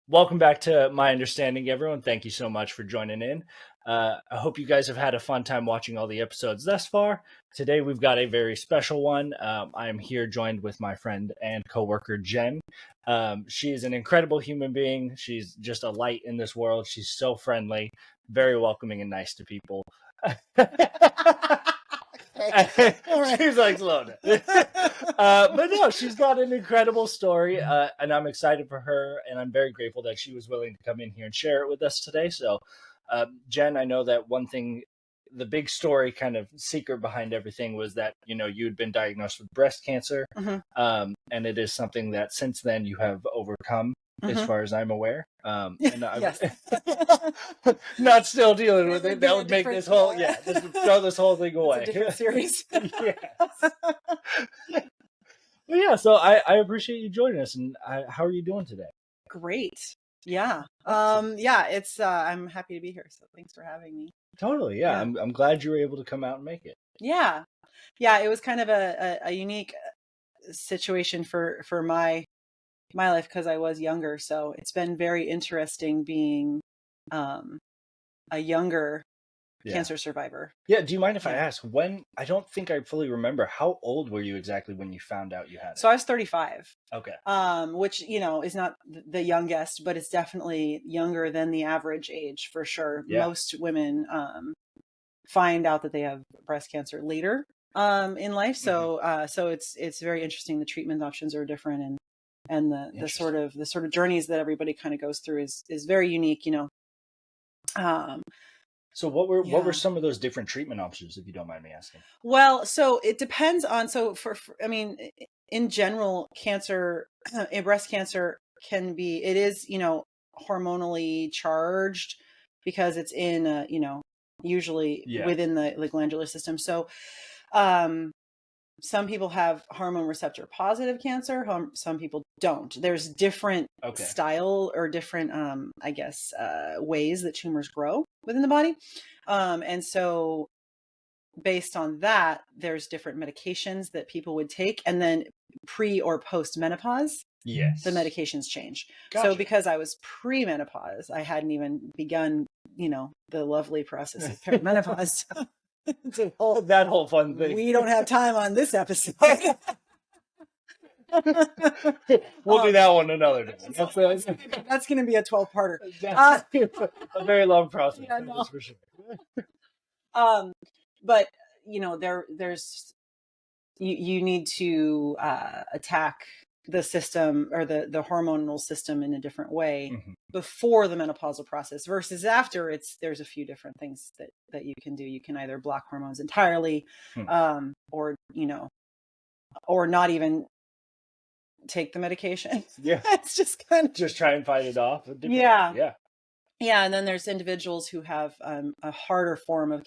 Welcome back to My Understanding, everyone. Thank you so much for joining in. I hope you guys have had a fun time watching all the episodes thus far. Today, we've got a very special one. I am here joined with my friend and coworker, Jen. She is an incredible human being. She's just a light in this world. She's so friendly, very welcoming, and nice to people. She's like, slow down. But no, she's got an incredible story, and I'm excited for her, and I'm very grateful that she was willing to come in here and share it with us today. So, Jen, I know that one thing, the big story, kind of secret behind everything, was that you had been diagnosed with breast cancer, and it is something that since then you have overcome, as far as I'm aware. And Yes. not still dealing with It it. would be That a would make different- this whole just throw this whole thing away. It's a different series. Yes. Well, yeah, so I appreciate you joining us. And how are you doing today? Great. Yeah. Awesome. It's I'm happy to be here. So thanks for having me. Totally, yeah. I'm glad you were able to come out and make it. Yeah. Yeah, it was kind of a unique situation for my life because I was younger. So it's been very interesting being a younger cancer survivor. Yeah, do you mind if I ask when? I don't think I fully remember. How old were you exactly when you found out you had it? So I was 35. Okay. Which, is not the youngest, but it's definitely younger than the average age for sure. Yeah. Most women find out that they have breast cancer later in life. So so it's very interesting. The treatment options are different, and the sort of journeys that everybody kind of goes through is very unique, So what were some of those different treatment options, if you don't mind me asking? Well, so it depends on, I mean, in general, cancer, breast cancer it is, hormonally charged because it's in, usually within the glandular system. So, some people have hormone receptor positive cancer. Some people don't. There's different style or different, ways that tumors grow within the body. And so based on that, there's different medications that people would take. And then pre or post menopause, the medications change. Gotcha. So because I was pre-menopause, I hadn't even begun, the lovely process of perimenopause. That whole fun thing. We don't have time on this episode. We'll do that one another day. That's going to be a 12-parter. A very long process. Yeah, no. For sure. But there's you need to attack the system or the hormonal system in a different way before the menopausal process versus after. There's a few different things that you can do. You can either block hormones entirely, or not even take the medication. Yeah. It's just kind of just try and fight it off. Yeah. And then there's individuals who have a harder form of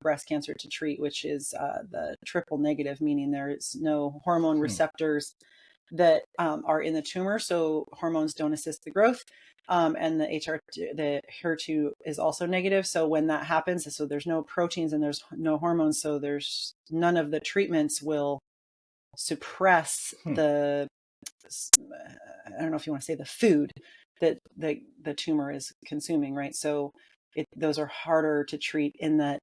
breast cancer to treat, which is the triple negative, meaning there is no hormone receptors that are in the tumor. So hormones don't assist the growth. And the HER2 is also negative. So when that happens, so there's no proteins and there's no hormones. So there's none of the treatments will suppress I don't know if you want to say the food that the tumor is consuming, right? So those are harder to treat in that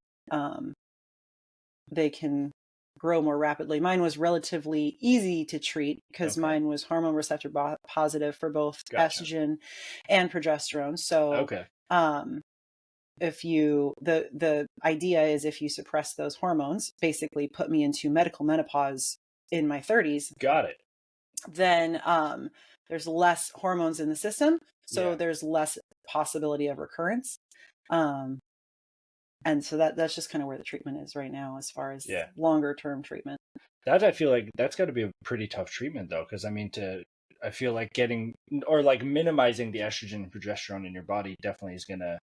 they can grow more rapidly. Mine was relatively easy to treat because mine was hormone receptor positive for both estrogen and progesterone. So if the idea is if you suppress those hormones, basically put me into medical menopause in my 30s. Got it. Then there's less hormones in the system, so there's less possibility of recurrence. And so that's just kind of where the treatment is right now as far as longer term treatment. That I feel like that's got to be a pretty tough treatment though, because I feel like getting or like minimizing the estrogen and progesterone in your body definitely is gonna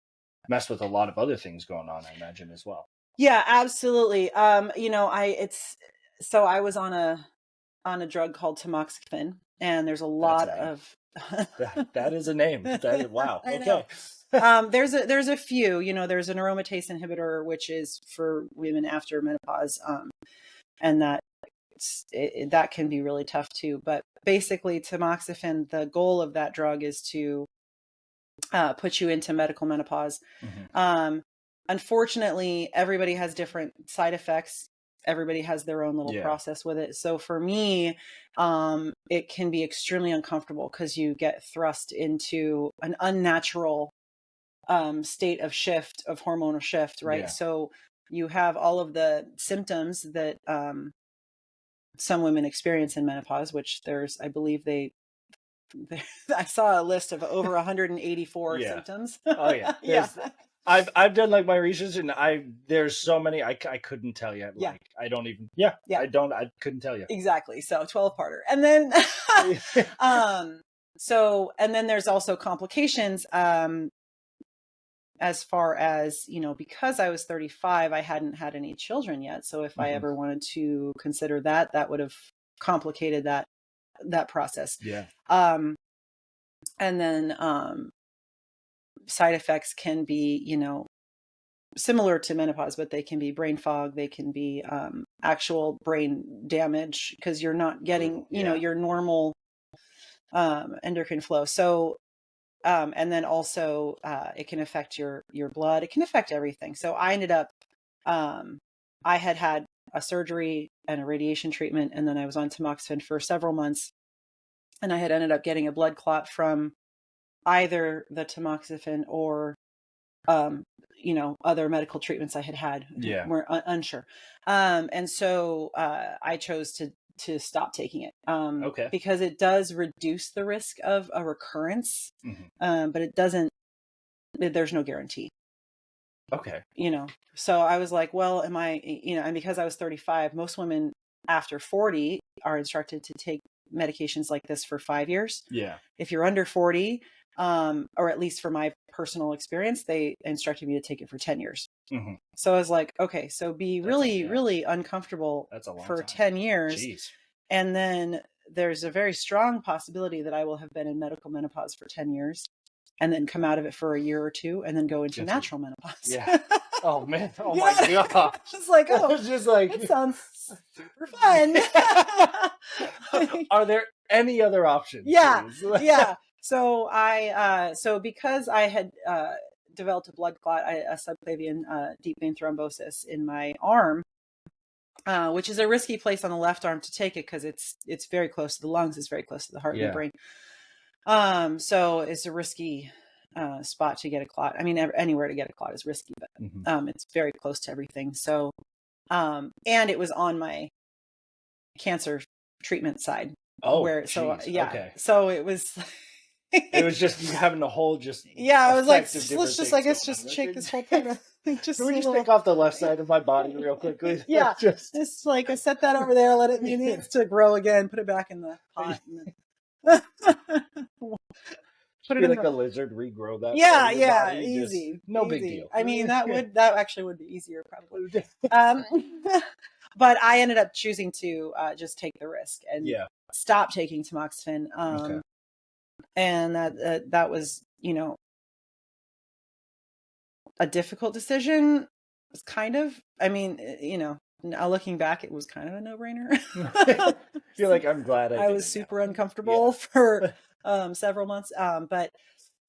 mess with a lot of other things going on, I imagine, as well. Yeah, absolutely. I was on a drug called tamoxifen, and there's a lot of that is a name. Wow. Okay. There's a few, there's an aromatase inhibitor, which is for women after menopause. And that that can be really tough too. But basically, tamoxifen, the goal of that drug is to put you into medical menopause. Unfortunately, everybody has different side effects. Everybody has their own little process with it. So for me, it can be extremely uncomfortable because you get thrust into an unnatural state of hormonal shift, right? So you have all of the symptoms that some women experience in menopause, which I believe I saw a list of over 184 symptoms. Oh yeah. I've done like my research, and there's so many I couldn't tell you. Like I don't even I couldn't tell you. Exactly. So 12-parter. And then and then there's also complications as far as, because I was 35, I hadn't had any children yet. So if I ever wanted to consider that would have complicated that process. And then side effects can be, similar to menopause, but they can be brain fog. They can be actual brain damage because you're not getting, your normal endocrine flow. So, and then also it can affect your blood. It can affect everything. So I ended up, I had a surgery and a radiation treatment, and then I was on tamoxifen for several months, and I had ended up getting a blood clot from either the tamoxifen or other medical treatments I had were unsure. And so I chose to stop taking it because it does reduce the risk of a recurrence, but it doesn't, there's no guarantee. So I was like, well, and because I was 35, most women after 40 are instructed to take medications like this for 5 years. If you're under 40, or at least for my personal experience, they instructed me to take it for 10 years. So I was like, okay, so be really uncomfortable for time. 10 years. Jeez. And then there's a very strong possibility that I will have been in medical menopause for 10 years and then come out of it for a year or two and then go into natural menopause. Oh man. Oh my God. It's like, it's just like, it sounds super fun. Are there any other options? So so because I had developed a blood clot, a subclavian deep vein thrombosis in my arm, which is a risky place on the left arm to take it because it's very close to the lungs, it's very close to the heart and the brain. So it's a risky spot to get a clot. I mean, anywhere to get a clot is risky, but it's very close to everything. So, and it was on my cancer treatment side. So it was. It was just you having the whole I was like, let's just shake this whole thing. Can we just take off the left side of my body real quickly? Just like I set that over there, let it needs to grow again, put it back in the pot. And then put it in like a lizard, regrow that. Easy. No big deal. I mean, that actually would be easier probably. But I ended up choosing to just take the risk and stop taking tamoxifen. And that was, a difficult decision. It's kind of, I mean, now looking back, it was kind of a no-brainer. You're like, I'm glad I was super uncomfortable for several months. But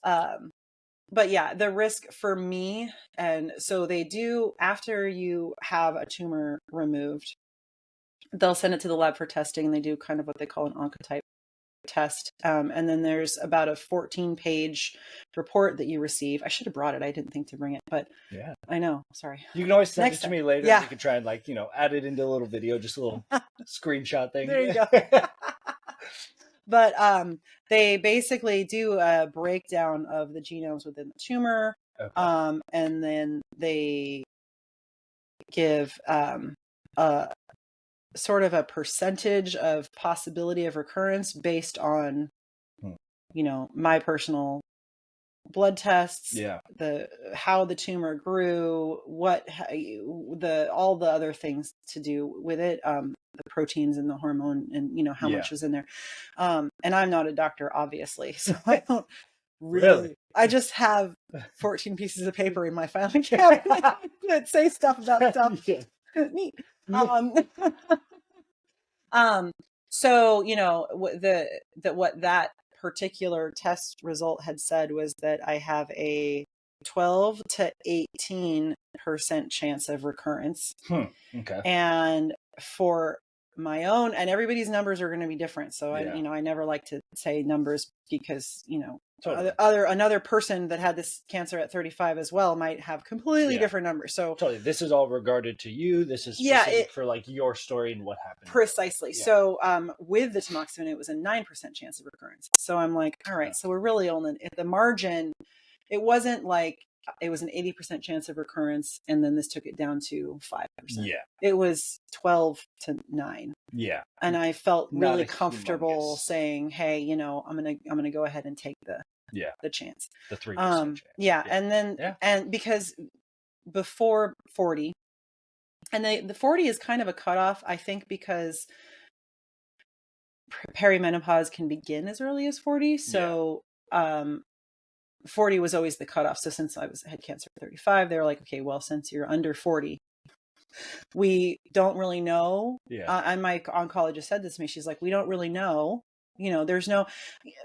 yeah, the risk for me, and so they do, after you have a tumor removed, they'll send it to the lab for testing, and they do kind of what they call an oncotype test. And then there's about a 14-page report that you receive. I should have brought it. I didn't think to bring it, but I know. Sorry. You can always send it to me later. You can try and add it into a little video, just a little screenshot thing. There you go. But they basically do a breakdown of the genomes within the tumor. And then they give a sort of a percentage of possibility of recurrence based on, my personal blood tests, how the tumor grew, all the other things to do with it, the proteins and the hormone and, how much was in there. And I'm not a doctor, obviously, so I don't really. I just have 14 pieces of paper in my filing cabinet that say stuff about stuff. Neat. So, what that particular test result had said was that I have a 12 to 18% chance of recurrence. Okay. And for my own, and everybody's numbers are going to be different. So Yeah. I never like to say numbers because, Totally. another person that had this cancer at 35 as well might have completely different numbers. So totally, this is all regarded to you. This is specific for like your story and what happened. Precisely. Yeah. So with the tamoxifen, it was a 9% chance of recurrence. So I'm like, all right, so we're really only at the margin. It wasn't like it was an 80% chance of recurrence, and then this took it down to 5%. Yeah. It was 12 to 9. Yeah. And I felt really Not comfortable humongous. saying, hey, I'm gonna go ahead and take the chance. The 3% chance. Yeah. And then and because before 40, and the 40 is kind of a cutoff, I think, because perimenopause can begin as early as 40. So 40 was always the cutoff. So since I had cancer at 35, they were like, okay, well, since you're under 40, we don't really know. And my oncologist said this to me. She's like, we don't really know. There's no,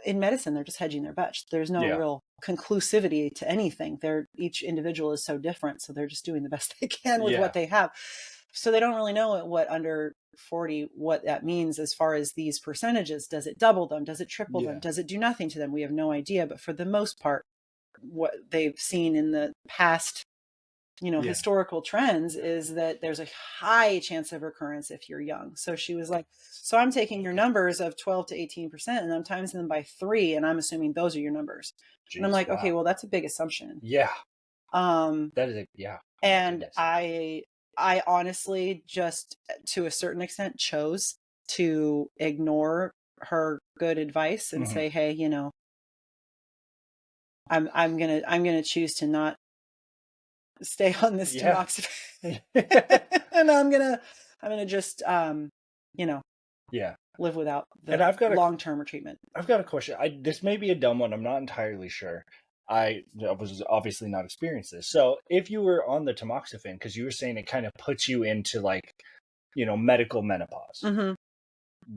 in medicine, they're just hedging their bets. There's no real conclusivity to anything. Each individual is so different. So they're just doing the best they can with what they have. So they don't really know what under 40, what that means as far as these percentages. Does it double them? Does it triple them? Does it do nothing to them? We have no idea. But for the most part, what they've seen in the past, historical trends is that there's a high chance of recurrence if you're young. So she was like, so I'm taking your numbers of 12 to 18% and I'm timing them by 3. And I'm assuming those are your numbers. And I'm like, okay, well, that's a big assumption. Yeah. That is and I honestly just, to a certain extent, chose to ignore her good advice and say, hey, I'm gonna choose to not stay on this tamoxifen. And I'm gonna just live without the long-term treatment. I've got a question. This may be a dumb one. I'm not entirely sure. I was obviously not experienced this. So if you were on the tamoxifen, because you were saying it kind of puts you into like, medical menopause.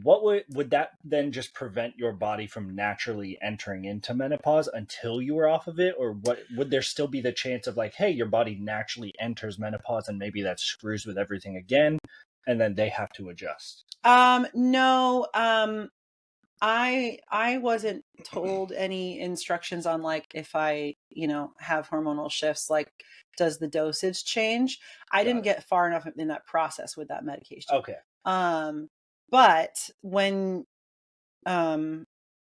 What would that then just prevent your body from naturally entering into menopause until you were off of it? Or what would there still be the chance of like, hey, your body naturally enters menopause and maybe that screws with everything again and then they have to adjust? No. I wasn't told any instructions on like if I, have hormonal shifts, like does the dosage change? I didn't get far enough in that process with that medication. Okay. But when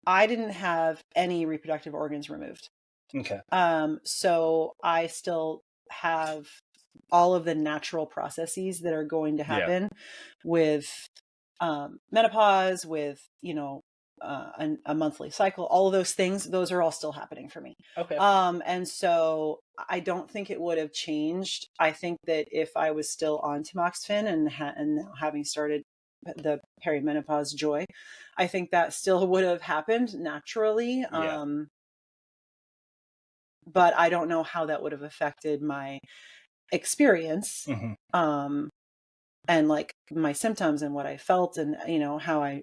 I didn't have any reproductive organs removed. Okay. So I still have all of the natural processes that are going to happen with menopause, with a monthly cycle, all of those things, those are all still happening for me. Okay. And so I don't think it would have changed. I think that if I was still on tamoxifen and now having started the perimenopause joy, I think that still would have happened naturally. But I don't know how that would have affected my experience. And like my symptoms and what I felt and, how I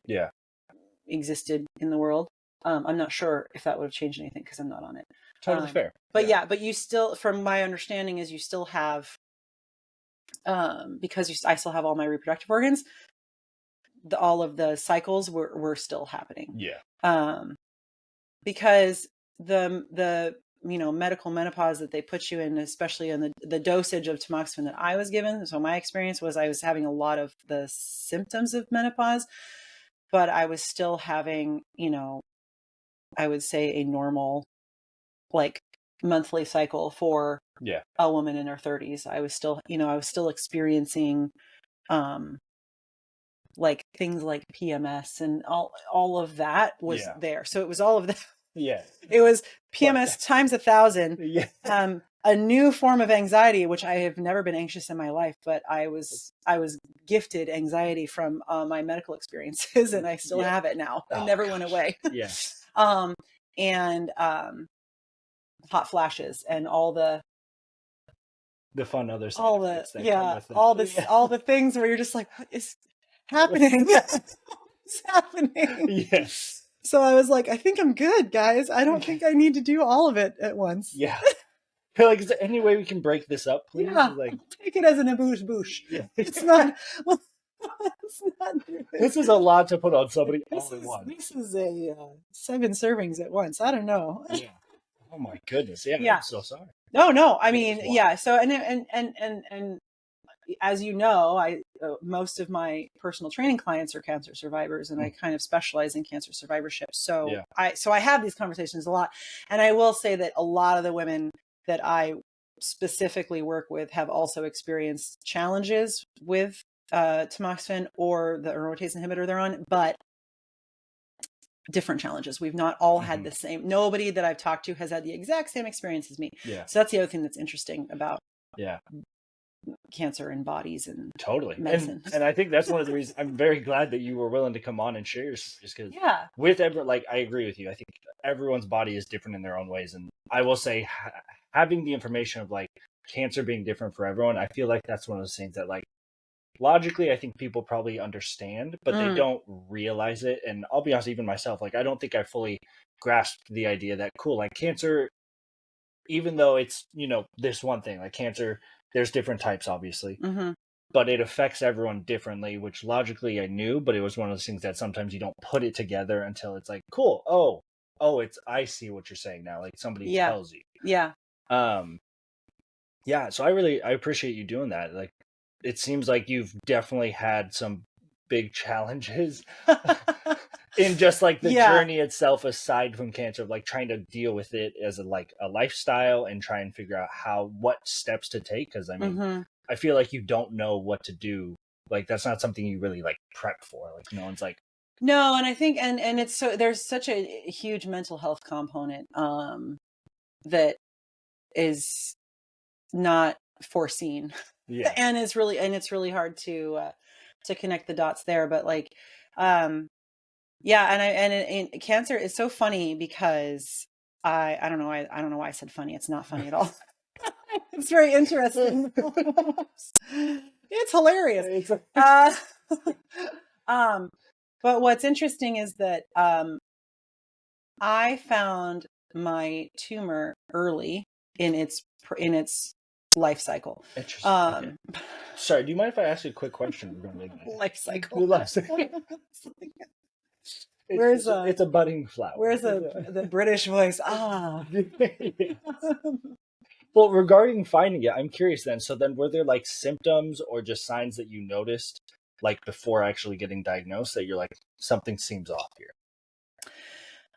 existed in the world. I'm not sure if that would have changed anything because I'm not on it. Totally fair. But but you still, from my understanding, is you still have, because I still have all my reproductive organs, all of the cycles were still happening. Because the medical menopause that they put you in, especially in the dosage of tamoxifen that I was given. So my experience was I was having a lot of the symptoms of menopause, but I was still having, I would say a normal, like monthly cycle for a woman in her 30s. I was still experiencing, like things like PMS and all of that was there. So it was all of that. It was PMS times 1,000. A new form of anxiety, which I have never been anxious in my life, but I was gifted anxiety from my medical experiences, and I still have it now. It never went away. And hot flashes and all the fun other side all the that come with it. all the things where you're just like, happening? What's happening? Yes. So I was like, I think I'm good, guys. I don't think I need to do all of it at once. Yeah. You're like, is there any way we can break this up, please? Yeah, Like, take it as an abouche-bouche. yeah. It's not. Well, it's not. This is a lot to put on somebody all at This once. is a 7 servings at once. I don't know. Yeah. Oh my goodness. Yeah. Yeah. I'm so sorry. No. I mean, It's wild. yeah. So and as you know, most of my personal training clients are cancer survivors, and I kind of specialize in cancer survivorship. So Yeah. I have these conversations a lot, and I will say that a lot of the women that I specifically work with have also experienced challenges with tamoxifen or the aromatase inhibitor they're on, but different challenges. We've not all had the same. Nobody that I've talked to has had the exact same experience as me. Yeah. So that's the other thing that's interesting about Yeah. cancer and bodies and Totally. medicine. And I think that's one of the reasons I'm very glad that you were willing to come on and share your stories, because Yeah. with everyone, like, I agree with you. I think everyone's body is different in their own ways. And I will say, having the information of like cancer being different for everyone, I feel like that's one of those things that, like, logically, I think people probably understand, but they don't realize it. And I'll be honest, even myself, like, I don't think I fully grasped the idea that, cool, like, cancer, even though it's, you know, this one thing, like cancer, there's different types, obviously, but it affects everyone differently, which logically I knew, but it was one of those things that sometimes you don't put it together until it's like, cool, I see what you're saying now. Like, somebody tells you. Yeah. Yeah, so I appreciate you doing that. Like, it seems like you've definitely had some big challenges in just like the journey itself, aside from cancer, of like trying to deal with it as a lifestyle and try and figure out what steps to take. Because I mean, I feel like you don't know what to do. Like, that's not something you really like prep for. Like, no one's like, no, and I think and it's so there's such a huge mental health component that is not foreseen. yeah, and it's really hard to connect the dots there, but like yeah, and cancer is so funny because I don't know, I don't know why I said funny. It's not funny at all. It's very interesting. It's hilarious. But what's interesting is that I found my tumor early in its life cycle. Interesting. Okay. Sorry, do you mind if I ask you a quick question? Life cycle. Life cycle. It's a budding flower. Where's the British voice? Ah. Well, regarding finding it, I'm curious then. So then, were there like symptoms or just signs that you noticed, like before actually getting diagnosed, that you're like, something seems off here?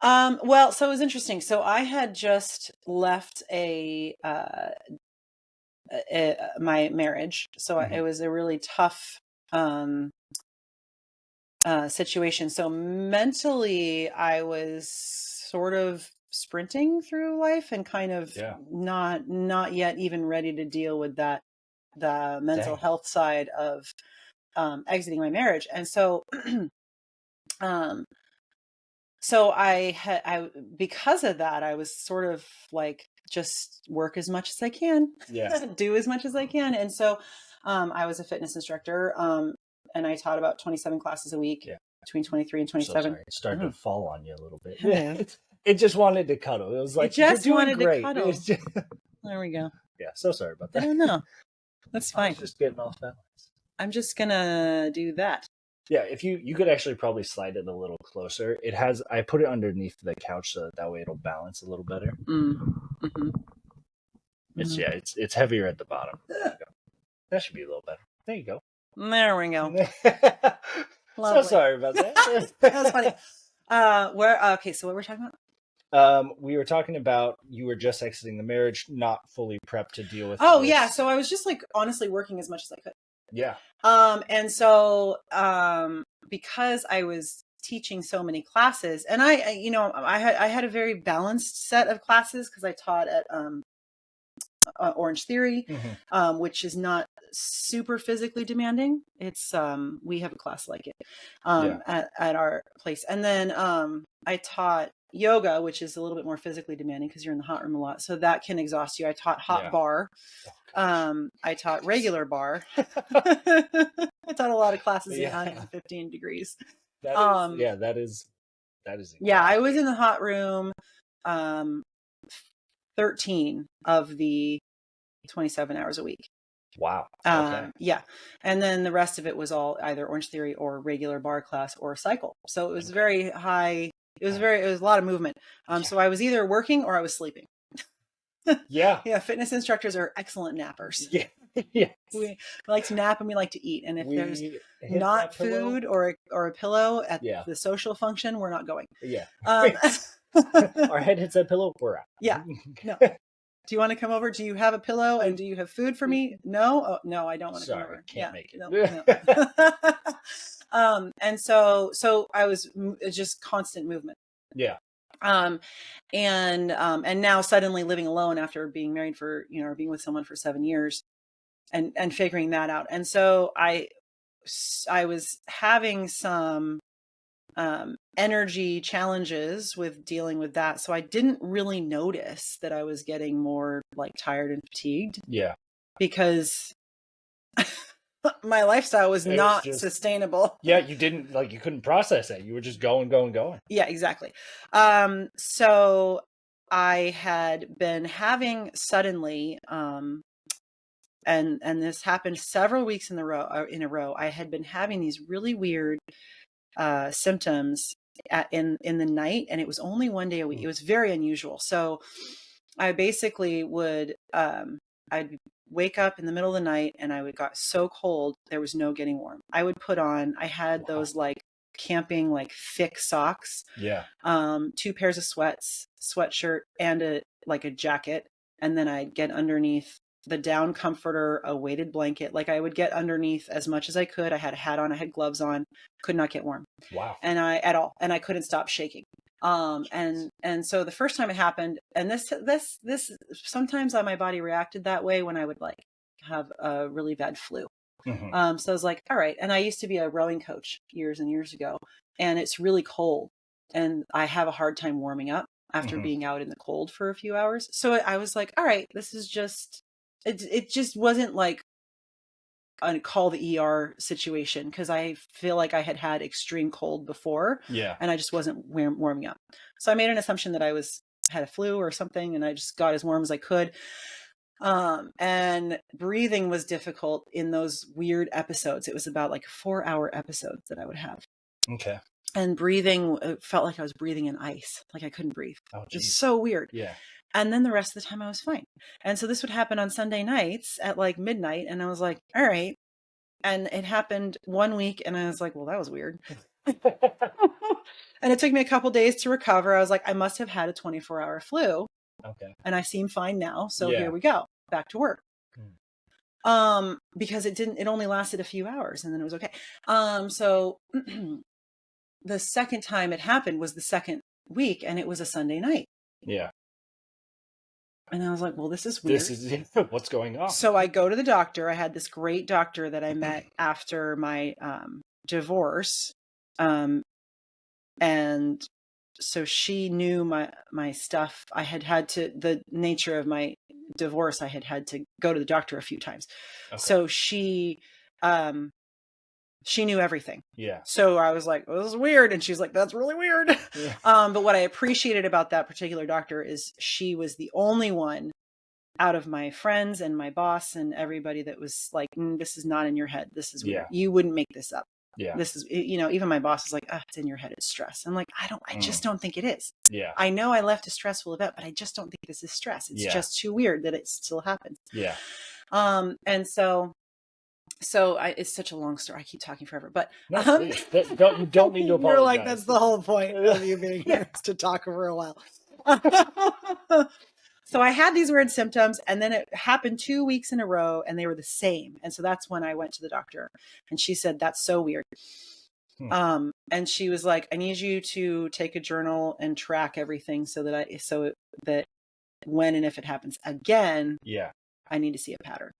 Well, so it was interesting. So I had just left my marriage. So it was a really tough situation. So mentally, I was sort of sprinting through life and kind of not yet even ready to deal with the mental health side of exiting my marriage. And so so I because of that, I was sort of like, just work as much as I can, do as much as I can. And so I was a fitness instructor, and I taught about 27 classes a week, between 23 and 27. So sorry. It started to fall on you a little bit. Yeah. It just wanted to cuddle. It was like, it just you're doing wanted great. to cuddle. Just... There we go. Yeah, so sorry about that. I don't know. That's fine. Just getting off balance. I'm just gonna do that. Yeah, if you could actually probably slide it a little closer. I put it underneath the couch so that way it'll balance a little better. It's heavier at the bottom. There you go. That should be a little better. There you go. There we go. So sorry about that. That was funny. Okay, so what we're talking about? We were talking about you were just exiting the marriage, not fully prepped to deal with. Oh, yeah. So I was just like honestly working as much as I could. Yeah. And so because I was teaching so many classes, and I had a very balanced set of classes because I taught at Orange Theory, which is not super physically demanding. It's we have a class like it at our place, and then I taught yoga, which is a little bit more physically demanding because you're in the hot room a lot. So that can exhaust you. I taught hot bar. I taught regular bar. I taught a lot of classes in 115 degrees. That is yeah, I was in the hot room 13 of the 27 hours a week. Wow. Okay. Yeah. And then the rest of it was all either Orange Theory or regular bar class or cycle. So it was very high. It was a lot of movement. So I was either working or I was sleeping. Yeah. Yeah. Fitness instructors are excellent nappers. Yeah. Yes. We like to nap and we like to eat. And if there's not food or a pillow at the social function, we're not going. Yeah. Our head hits that pillow, we're out. Yeah. No. Do you want to come over? Do you have a pillow and do you have food for me? No? Oh, no, I don't want to come over. Can't make it. No. And so I was just constant movement. Yeah. And now suddenly living alone after being married for, or being with someone for 7 years and figuring that out. And so I was having some energy challenges with dealing with that. So I didn't really notice that I was getting more like tired and fatigued. Yeah. Because my lifestyle was not sustainable. Yeah. You couldn't process it. You were just going. Yeah, exactly. So I had been having suddenly, and this happened several weeks in a row. I had been having these really weird symptoms in the night, and it was only one day a week. It was very unusual. So I basically would I'd wake up in the middle of the night and I got so cold there was no getting warm. I would put on, I had those like camping like thick socks, 2 pairs of sweatshirt and a jacket, and then I'd get underneath the down comforter, a weighted blanket. Like I would get underneath as much as I could. I had a hat on, I had gloves on, could not get warm. Wow. And I couldn't stop shaking. And so the first time it happened, and this sometimes my body reacted that way when I would like have a really bad flu. Mm-hmm. So I was like, all right. And I used to be a rowing coach years and years ago, and it's really cold and I have a hard time warming up after being out in the cold for a few hours. So I was like, all right, this is just, it just wasn't like a call the ER situation, because I feel like I had extreme cold before. Yeah. And I just wasn't warming up. So I made an assumption that I had a flu or something, and I just got as warm as I could. And breathing was difficult in those weird episodes. It was about like 4-hour episodes that I would have. Okay. And breathing, it felt like I was breathing in ice. Like I couldn't breathe. Oh, geez. It was so weird. Yeah. And then the rest of the time I was fine. And so this would happen on Sunday nights at like midnight. And I was like, all right. And it happened one week and I was like, well, that was weird. And it took me a couple days to recover. I was like, I must have had a 24-hour flu. Okay. And I seem fine now. So here we go. Back to work. Because it only lasted a few hours and then it was okay. So the second time it happened was the second week and it was a Sunday night. Yeah. And I was like, well, this is weird. This is what's going on. So I go to the doctor. I had this great doctor that I met after my divorce. And so she knew my stuff. I had to, the nature of my divorce, I had to go to the doctor a few times. Okay. So she knew everything. Yeah. So I was like, well, this is weird. And she's like, that's really weird. Yeah. But what I appreciated about that particular doctor is she was the only one out of my friends and my boss and everybody that was like, this is not in your head. This is weird. You wouldn't make this up. Yeah. This is, even my boss is like, it's in your head. It's stress. I'm like, I just don't think it is. Yeah. I know I left a stressful event, but I just don't think this is stress. It's just too weird that it still happens. Yeah. And so it's such a long story. I keep talking forever, but you don't need to apologize. You're like, that's the whole point of you being here, is to talk for a while. So I had these weird symptoms and then it happened 2 weeks in a row and they were the same. And so that's when I went to the doctor and she said, that's so weird. And she was like, I need you to take a journal and track everything so that when and if it happens again, I need to see a pattern.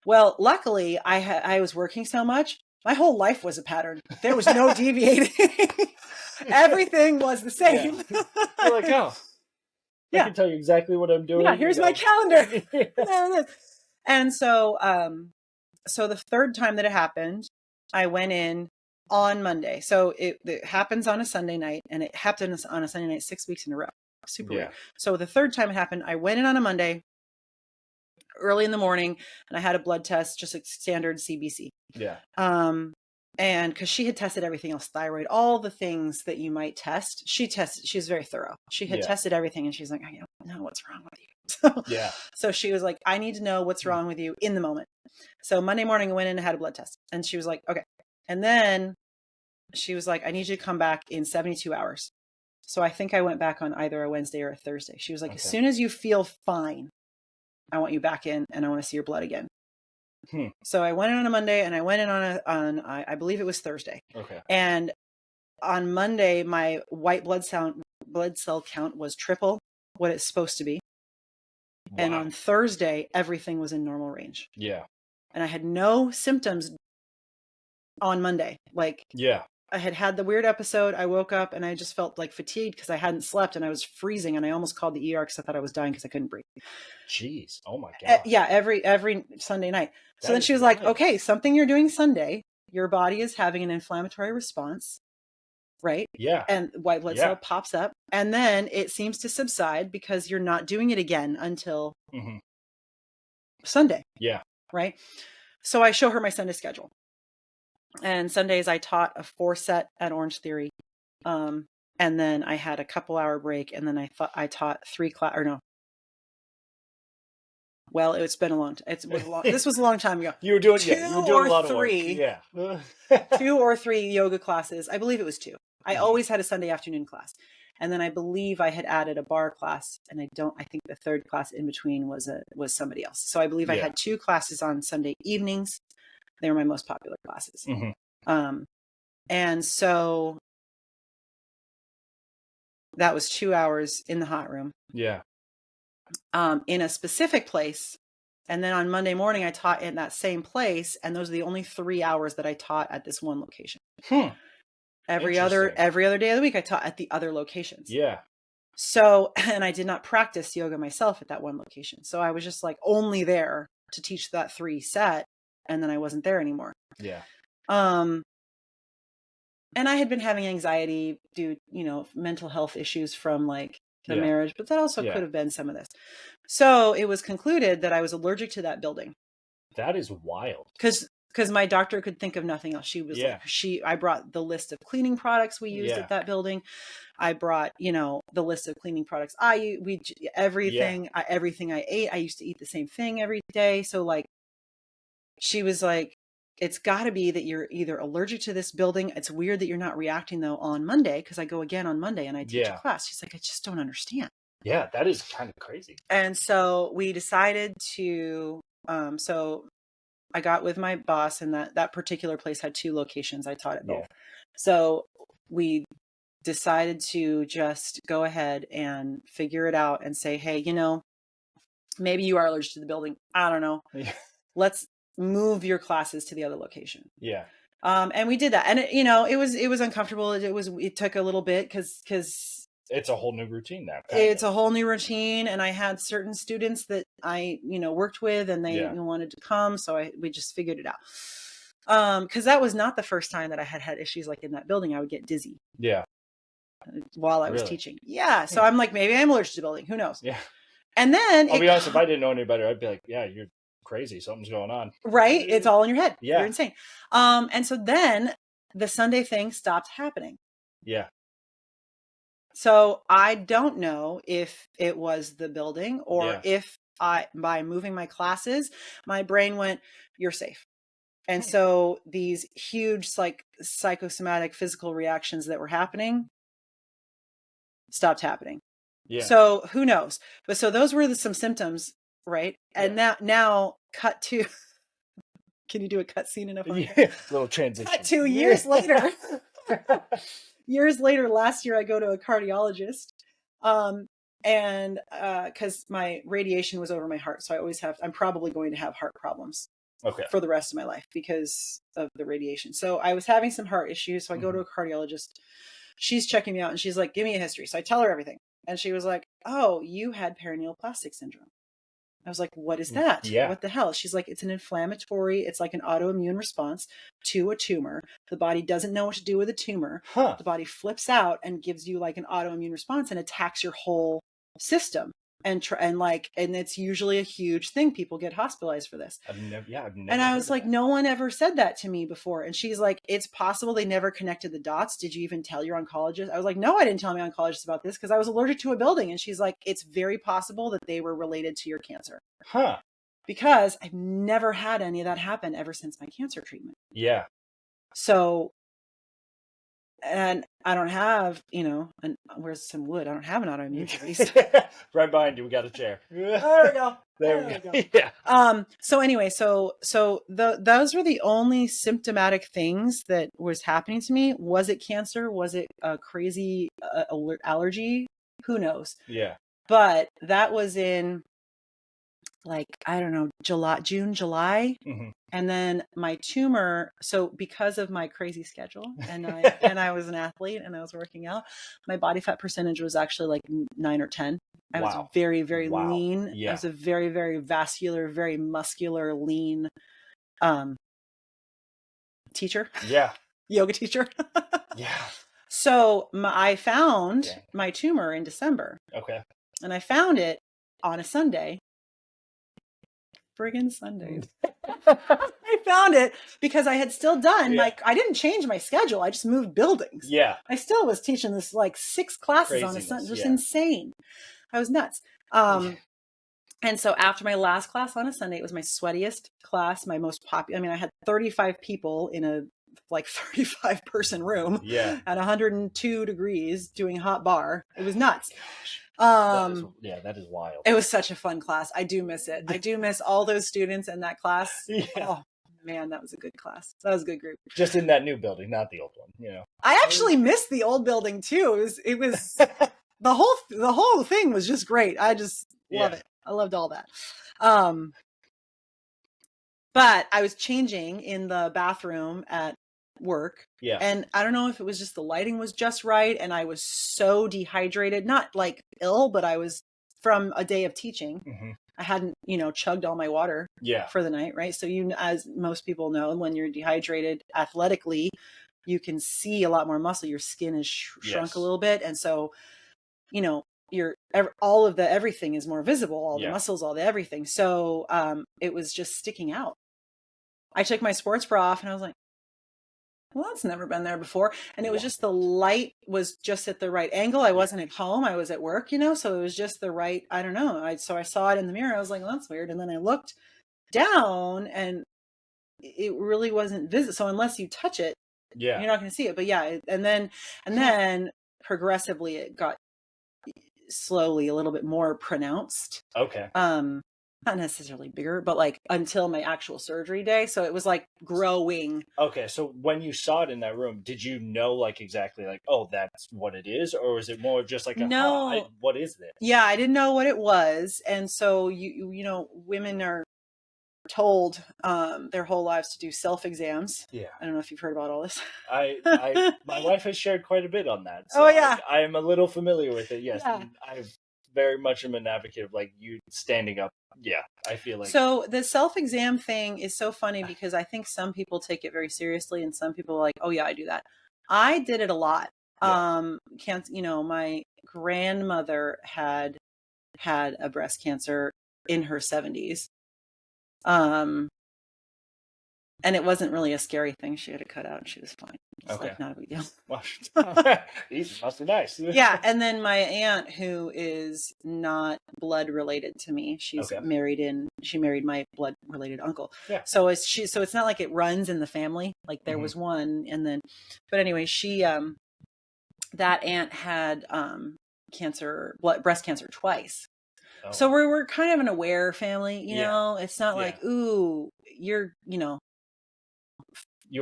Well, luckily I was working so much My whole life was a pattern. There was no deviating. Everything was the same. Yeah. You're like, oh, I can tell you exactly what I'm doing. Yeah, here's my calendar. There it is. And so, so the third time that it happened, I went in on Monday. So it happens on a Sunday night, and it happens on a Sunday night 6 weeks in a row. Super weird. So the third time it happened, I went in on a Monday early in the morning, and I had a blood test, just a standard CBC. Yeah. And because she had tested everything else, thyroid, all the things that you might test, she was very thorough. She had tested everything, and she's like, I don't know what's wrong with you. So she was like, I need to know what's wrong with you in the moment. So Monday morning I went in and had a blood test, and she was like, okay. And then she was like, I need you to come back in 72 hours. So I think I went back on either a Wednesday or a Thursday. She was like, as soon as you feel fine, I want you back in, and I want to see your blood again. So I went in on a Monday, and I went in on I believe it was Thursday. Okay. And on Monday, my white blood cell count was triple what it's supposed to be. Wow. And on Thursday, everything was in normal range. Yeah. And I had no symptoms on Monday. Like, I had the weird episode. I woke up and I just felt like fatigued because I hadn't slept, and I was freezing, and I almost called the ER because I thought I was dying because I couldn't breathe. Jeez. Oh my God. Yeah. Every Sunday night. So then she was like, okay, something you're doing Sunday, your body is having an inflammatory response. Right. Yeah. And white blood cell pops up, and then it seems to subside because you're not doing it again until Sunday. Yeah. Right. So I show her my Sunday schedule. And Sundays I taught a 4-set at Orange Theory. And then I had a couple hour break, and then I taught 3 class, or no. Well, it's been a long time. This was a long time ago. You were doing a lot of work. Yeah. 2 or 3 yoga classes. I believe it was 2. I always had a Sunday afternoon class. And then I believe I had added a bar class, and I think the third class in between was somebody else. So I believe I had 2 classes on Sunday evenings. They were my most popular classes. And so that was 2 hours in the hot room. Yeah. In a specific place. And then on Monday morning, I taught in that same place. And those are the only 3 hours that I taught at this one location. Every other day of the week, I taught at the other locations. Yeah. So, and I did not practice yoga myself at that one location. So I was just like only there to teach that 3 set. And then I wasn't there anymore. Yeah. And I had been having anxiety due, mental health issues from like the marriage, but that also could have been some of this. So it was concluded that I was allergic to that building. That is wild. Because my doctor could think of nothing else. She was I brought the list of cleaning products we used at that building. I brought, the list of cleaning products everything I ate. I used to eat the same thing every day. So like, she was like, it's got to be that you're either allergic to this building. It's weird that you're not reacting though on Monday, because I go again on Monday and I teach a class. She's like, I just don't understand. Yeah, that is kind of crazy. And so we decided to, so I got with my boss, and that particular place had 2 locations. I taught at both. So we decided to just go ahead and figure it out and say, hey, maybe you are allergic to the building. I don't know. Let's move your classes to the other location. Yeah. And we did that. And it was uncomfortable. It took a little bit because it's a whole new routine now. It's a whole new routine. And I had certain students that I, worked with, and they wanted to come. So we just figured it out. Cause that was not the first time that I had issues like in that building. I would get dizzy. Yeah. While I was teaching. Yeah. So I'm like, maybe I'm allergic to the building. Who knows? Yeah. And then I'll be honest, if I didn't know any better, I'd be like, yeah, you're crazy. Something's going on. Right. It's all in your head. Yeah. You're insane. And so then the Sunday thing stopped happening. Yeah. So I don't know if it was the building or if by moving my classes, my brain went, you're safe. And so these huge psychosomatic physical reactions that were happening stopped happening. Yeah. So who knows? But so those were some symptoms, right? And now cut to, can you do a cut scene enough? Little transition. Cut to years later. Years later, last year, I go to a cardiologist. And because my radiation was over my heart. So I'm probably going to have heart problems Okay. for the rest of my life because of the radiation. So I was having some heart issues. So I go to a cardiologist. She's checking me out and she's like, give me a history. So I tell her everything. And she was like, oh, you had paraneoplastic syndrome. I was like, what is that? Yeah. What the hell? She's like, it's an inflammatory, it's like an autoimmune response to a tumor. The body doesn't know what to do with a tumor. Huh. The body flips out and gives you like an autoimmune response and attacks your whole system. And it's usually a huge thing. People get hospitalized for this. I've never And I was heard like, of that. no one ever said that to me before. And she's like, it's possible they never connected the dots. Did you even tell your oncologist? I was like, no, I didn't tell my oncologist about this because I was allergic to a building. And she's like, it's very possible that they were related to your cancer. Huh. Because I've never had any of that happen ever since my cancer treatment. Yeah. So, and I don't have, where's some wood? I don't have an autoimmune disease. Right behind you. We got a chair. There we go. There we go. Yeah. So anyway, those were the only symptomatic things that was happening to me. Was it cancer? Was it a crazy allergy? Who knows? Yeah. But that was in like, I don't know, June, July. Mm-hmm. And then my tumor, so because of my crazy schedule and I was an athlete and I was working out, my body fat percentage was actually like 9 or 10. I was very, very lean. Yeah. I was a very, very vascular, very muscular, lean teacher. Yeah. Yoga teacher. Yeah. So I found my tumor in December. Okay. And I found it on a Sunday. Friggin' Sundays. I found it because I had still done I didn't change my schedule. I just moved buildings. Yeah. I still was teaching this like 6 classes on a Sunday. Just insane. I was nuts. And so after my last class on a Sunday, it was my sweatiest class, my most popular. I mean, I had 35 people in a like 35 person room at 102 degrees doing hot bar. It was nuts. That is wild. It was such a fun class. I do miss it. I do miss all those students in that class. Yeah. Oh man, that was a good class. That was a good group. Just in that new building, not the old one, I actually missed the old building too. It was the whole thing was just great. I just love it. I loved all that. But I was changing in the bathroom at work. Yeah. And I don't know if it was just the lighting was just right. And I was so dehydrated, not like ill, but I was from a day of teaching. Mm-hmm. I hadn't, chugged all my water for the night. Right. So as most people know, when you're dehydrated athletically, you can see a lot more muscle. Your skin is shrunk a little bit. And so, all of the everything is more visible, all the muscles, all the everything. So it was just sticking out. I took my sports bra off and I was like, well, that's never been there before. And it was just the light was just at the right angle. I wasn't at home. I was at work, so it was just the right, I don't know. So I saw it in the mirror. I was like, well, that's weird. And then I looked down and it really wasn't visible. So unless you touch it, you're not going to see it. But and then progressively it got slowly a little bit more pronounced. Okay. Not necessarily bigger, but like until my actual surgery day. So it was like growing. Okay. So when you saw it in that room, did you know like exactly like, oh, that's what it is? Or was it more just like, what is this? Yeah, I didn't know what it was. And so, women are told their whole lives to do self-exams. Yeah. I don't know if you've heard about all this. My wife has shared quite a bit on that. So I am a little familiar with it. Yes. Yeah. I've very much am an advocate of like you standing up. Yeah, I feel like. So the self-exam thing is so funny because I think some people take it very seriously and some people are like, oh yeah, I do that. I did it a lot. Yeah. My grandmother had a breast cancer in her 70s. And it wasn't really a scary thing. She had it cut out and she was fine. It's like not a big deal. Easy, must be nice. Yeah. And then my aunt, who is not blood related to me, she's she married my blood related uncle. Yeah. So it's not like it runs in the family. Like there was one but anyway, she, that aunt had, breast cancer twice. Oh. So we're kind of an aware family, it's not like, ooh, you're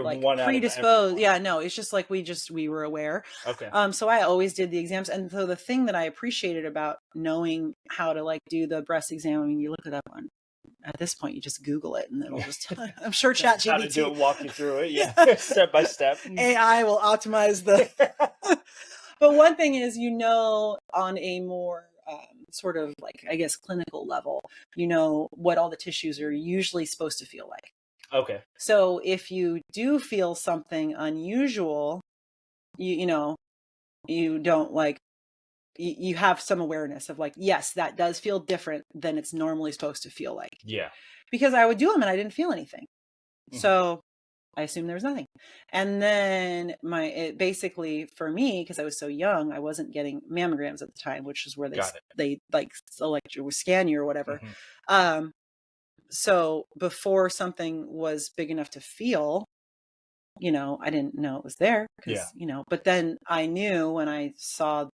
like one predisposed. Yeah, no, it's just like we were aware. Okay. So I always did the exams. And so the thing that I appreciated about knowing how to like do the breast exam, I mean, you look it up on at this point, you just Google it and it'll just, I'm sure How to do it, walk you through it. Yeah. Step by step. AI will optimize the, but one thing is, on a more sort of like, I guess, clinical level, what all the tissues are usually supposed to feel like. Okay. So if you do feel something unusual, you don't like, you have some awareness of like, yes, that does feel different than it's normally supposed to feel like. Yeah. Because I would do them and I didn't feel anything. Mhm. So I assumed there was nothing. And then basically for me, because I was so young, I wasn't getting mammograms at the time, which is where they like select you or scan you or whatever. Mhm. So before something was big enough to feel, I didn't know it was there because, but then I knew when I saw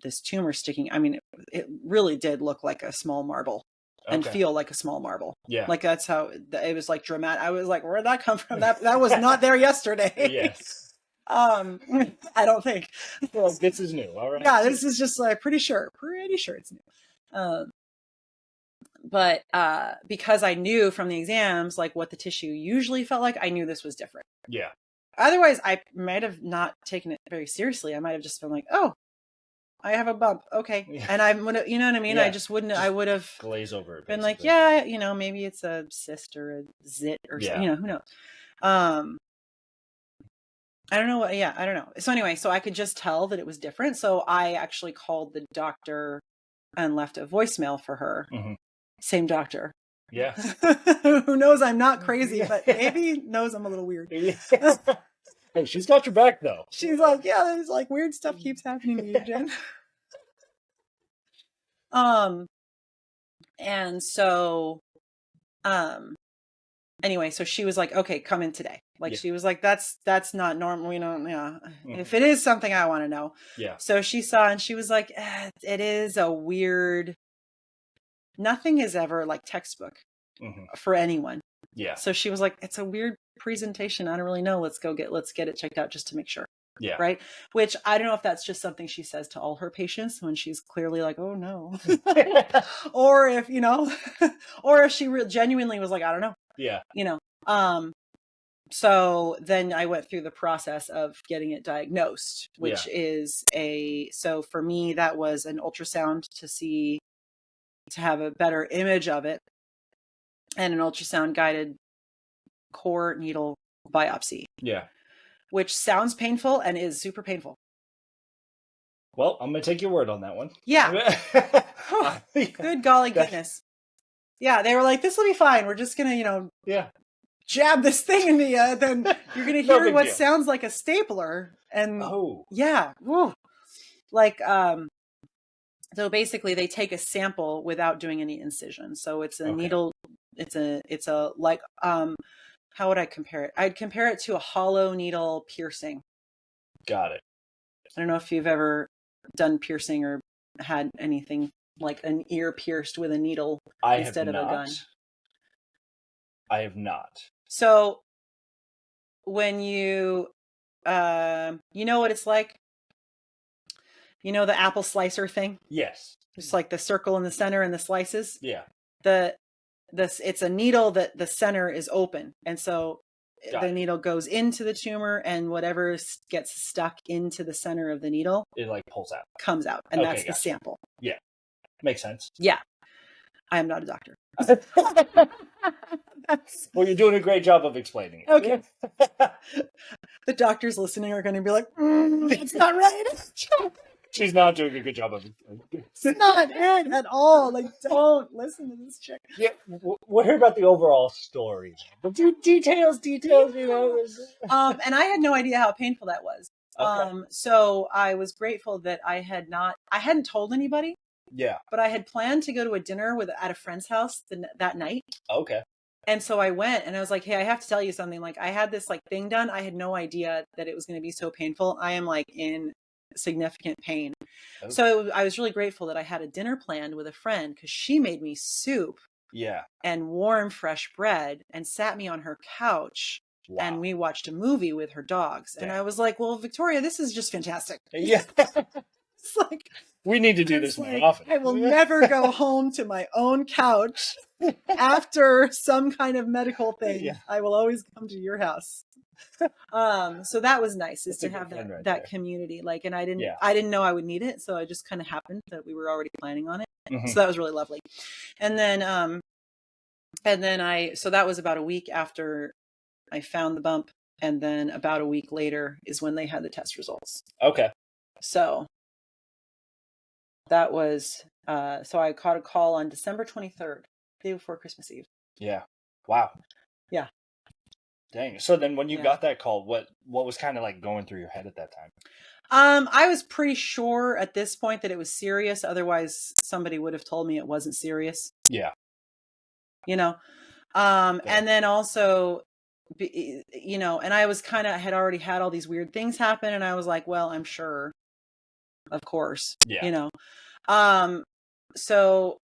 this tumor sticking, I mean, it really did look like a small marble. And feel like a small marble. Yeah. Like that's how it was, like dramatic. I was like, where'd that come from? That was not there yesterday. Yes. I don't think. Well, this is new. All right. Yeah, this is just like pretty sure it's new. But because I knew from the exams, like what the tissue usually felt like, I knew this was different. Yeah. Otherwise, I might have not taken it very seriously. I might have just been like, oh, I have a bump. Okay. Yeah. And I would, you know what I mean? Yeah. I would have glaze over it. Been basically. Like, yeah, maybe it's a cyst or a zit or something, who knows? I don't know what, I don't know. So anyway, so I could just tell that it was different. So I actually called the doctor and left a voicemail for her. Mm-hmm. Same doctor. Yes. Who knows I'm not crazy, but maybe knows I'm a little weird. Hey, she's got your back though. She's like, yeah, there's like weird stuff keeps happening to you, Jen. And so, anyway, so she was like, okay, come in today. Like, she was like, that's not normal. We don't, Mm-hmm. If it is something I want to know. Yeah. So she saw and she was like, it is a weird, nothing is ever like textbook for anyone. Yeah. So she was like, it's a weird presentation. I don't really know. Let's get it checked out just to make sure. Yeah. Right. Which I don't know if that's just something she says to all her patients when she's clearly like, oh no. Or if, or if she genuinely was like, I don't know. Yeah. So then I went through the process of getting it diagnosed, which is so for me, that was an ultrasound to have a better image of it, and an ultrasound guided core needle biopsy. Yeah. Which sounds painful and is super painful. Well, I'm going to take your word on that one. Yeah. Good golly goodness. Yeah. They were like, this will be fine. We're just going to, jab this thing into you. Then you're going to hear what sounds like a stapler. And yeah. Woo. Like, so basically they take a sample without doing any incision. So it's a needle. It's a like, how would I compare it? I'd compare it to a hollow needle piercing. Got it. I don't know if you've ever done piercing or had anything like an ear pierced with a needle instead of a gun. I have not. So when you know what it's like? You know the apple slicer thing? Yes. It's like the circle in the center and the slices? Yeah. It's a needle that the center is open. And so the needle goes into the tumor, and whatever gets stuck into the center of the needle, it like pulls out, comes out. And that's the sample. Yeah. Makes sense. Yeah. I am not a doctor. Well, you're doing a great job of explaining it. Okay. The doctors listening are going to be like, it's not right. She's not doing a good job of explaining it. It's not it at all. Like, don't listen to this chick. Yeah, we'll hear about the overall story. But details, and I had no idea how painful that was. Okay. So I was grateful that I hadn't told anybody. Yeah. But I had planned to go to a dinner at a friend's house that night. Okay. And so I went and I was like, hey, I have to tell you something. Like, I had this like thing done. I had no idea that it was going to be so painful. I am like in significant pain. Okay. So I was really grateful that I had a dinner planned with a friend, because she made me soup. Yeah. And warm, fresh bread and sat me on her couch. Wow. And we watched a movie with her dogs. Damn. And I was like, well, Victoria, this is just fantastic. Yeah. It's like, We need to do It's this more like, often. I will never go home to my own couch after some kind of medical thing. Yeah. I will always come to your house. So that was nice, is That's a to have good friend right that there. community. Like, and Yeah. I didn't know I would need it, so it just kind of happened that we were already planning on it. Mhm. So that was really lovely. And then so that was about a week after I found the bump, and then about a week later is when they had the test results. Okay. So that was so I caught a call on December 23rd, day before Christmas Eve. Yeah. Wow. Yeah. Dang. So then when you Yeah. got that call, what was kind of like going through your head at that time? I was pretty sure at this point that it was serious. Otherwise, somebody would have told me it wasn't serious. Yeah. You know, and then also, you know, and I was kind of had already had all these weird things happen, and I was like, well, I'm sure, of course, Yeah. you know, so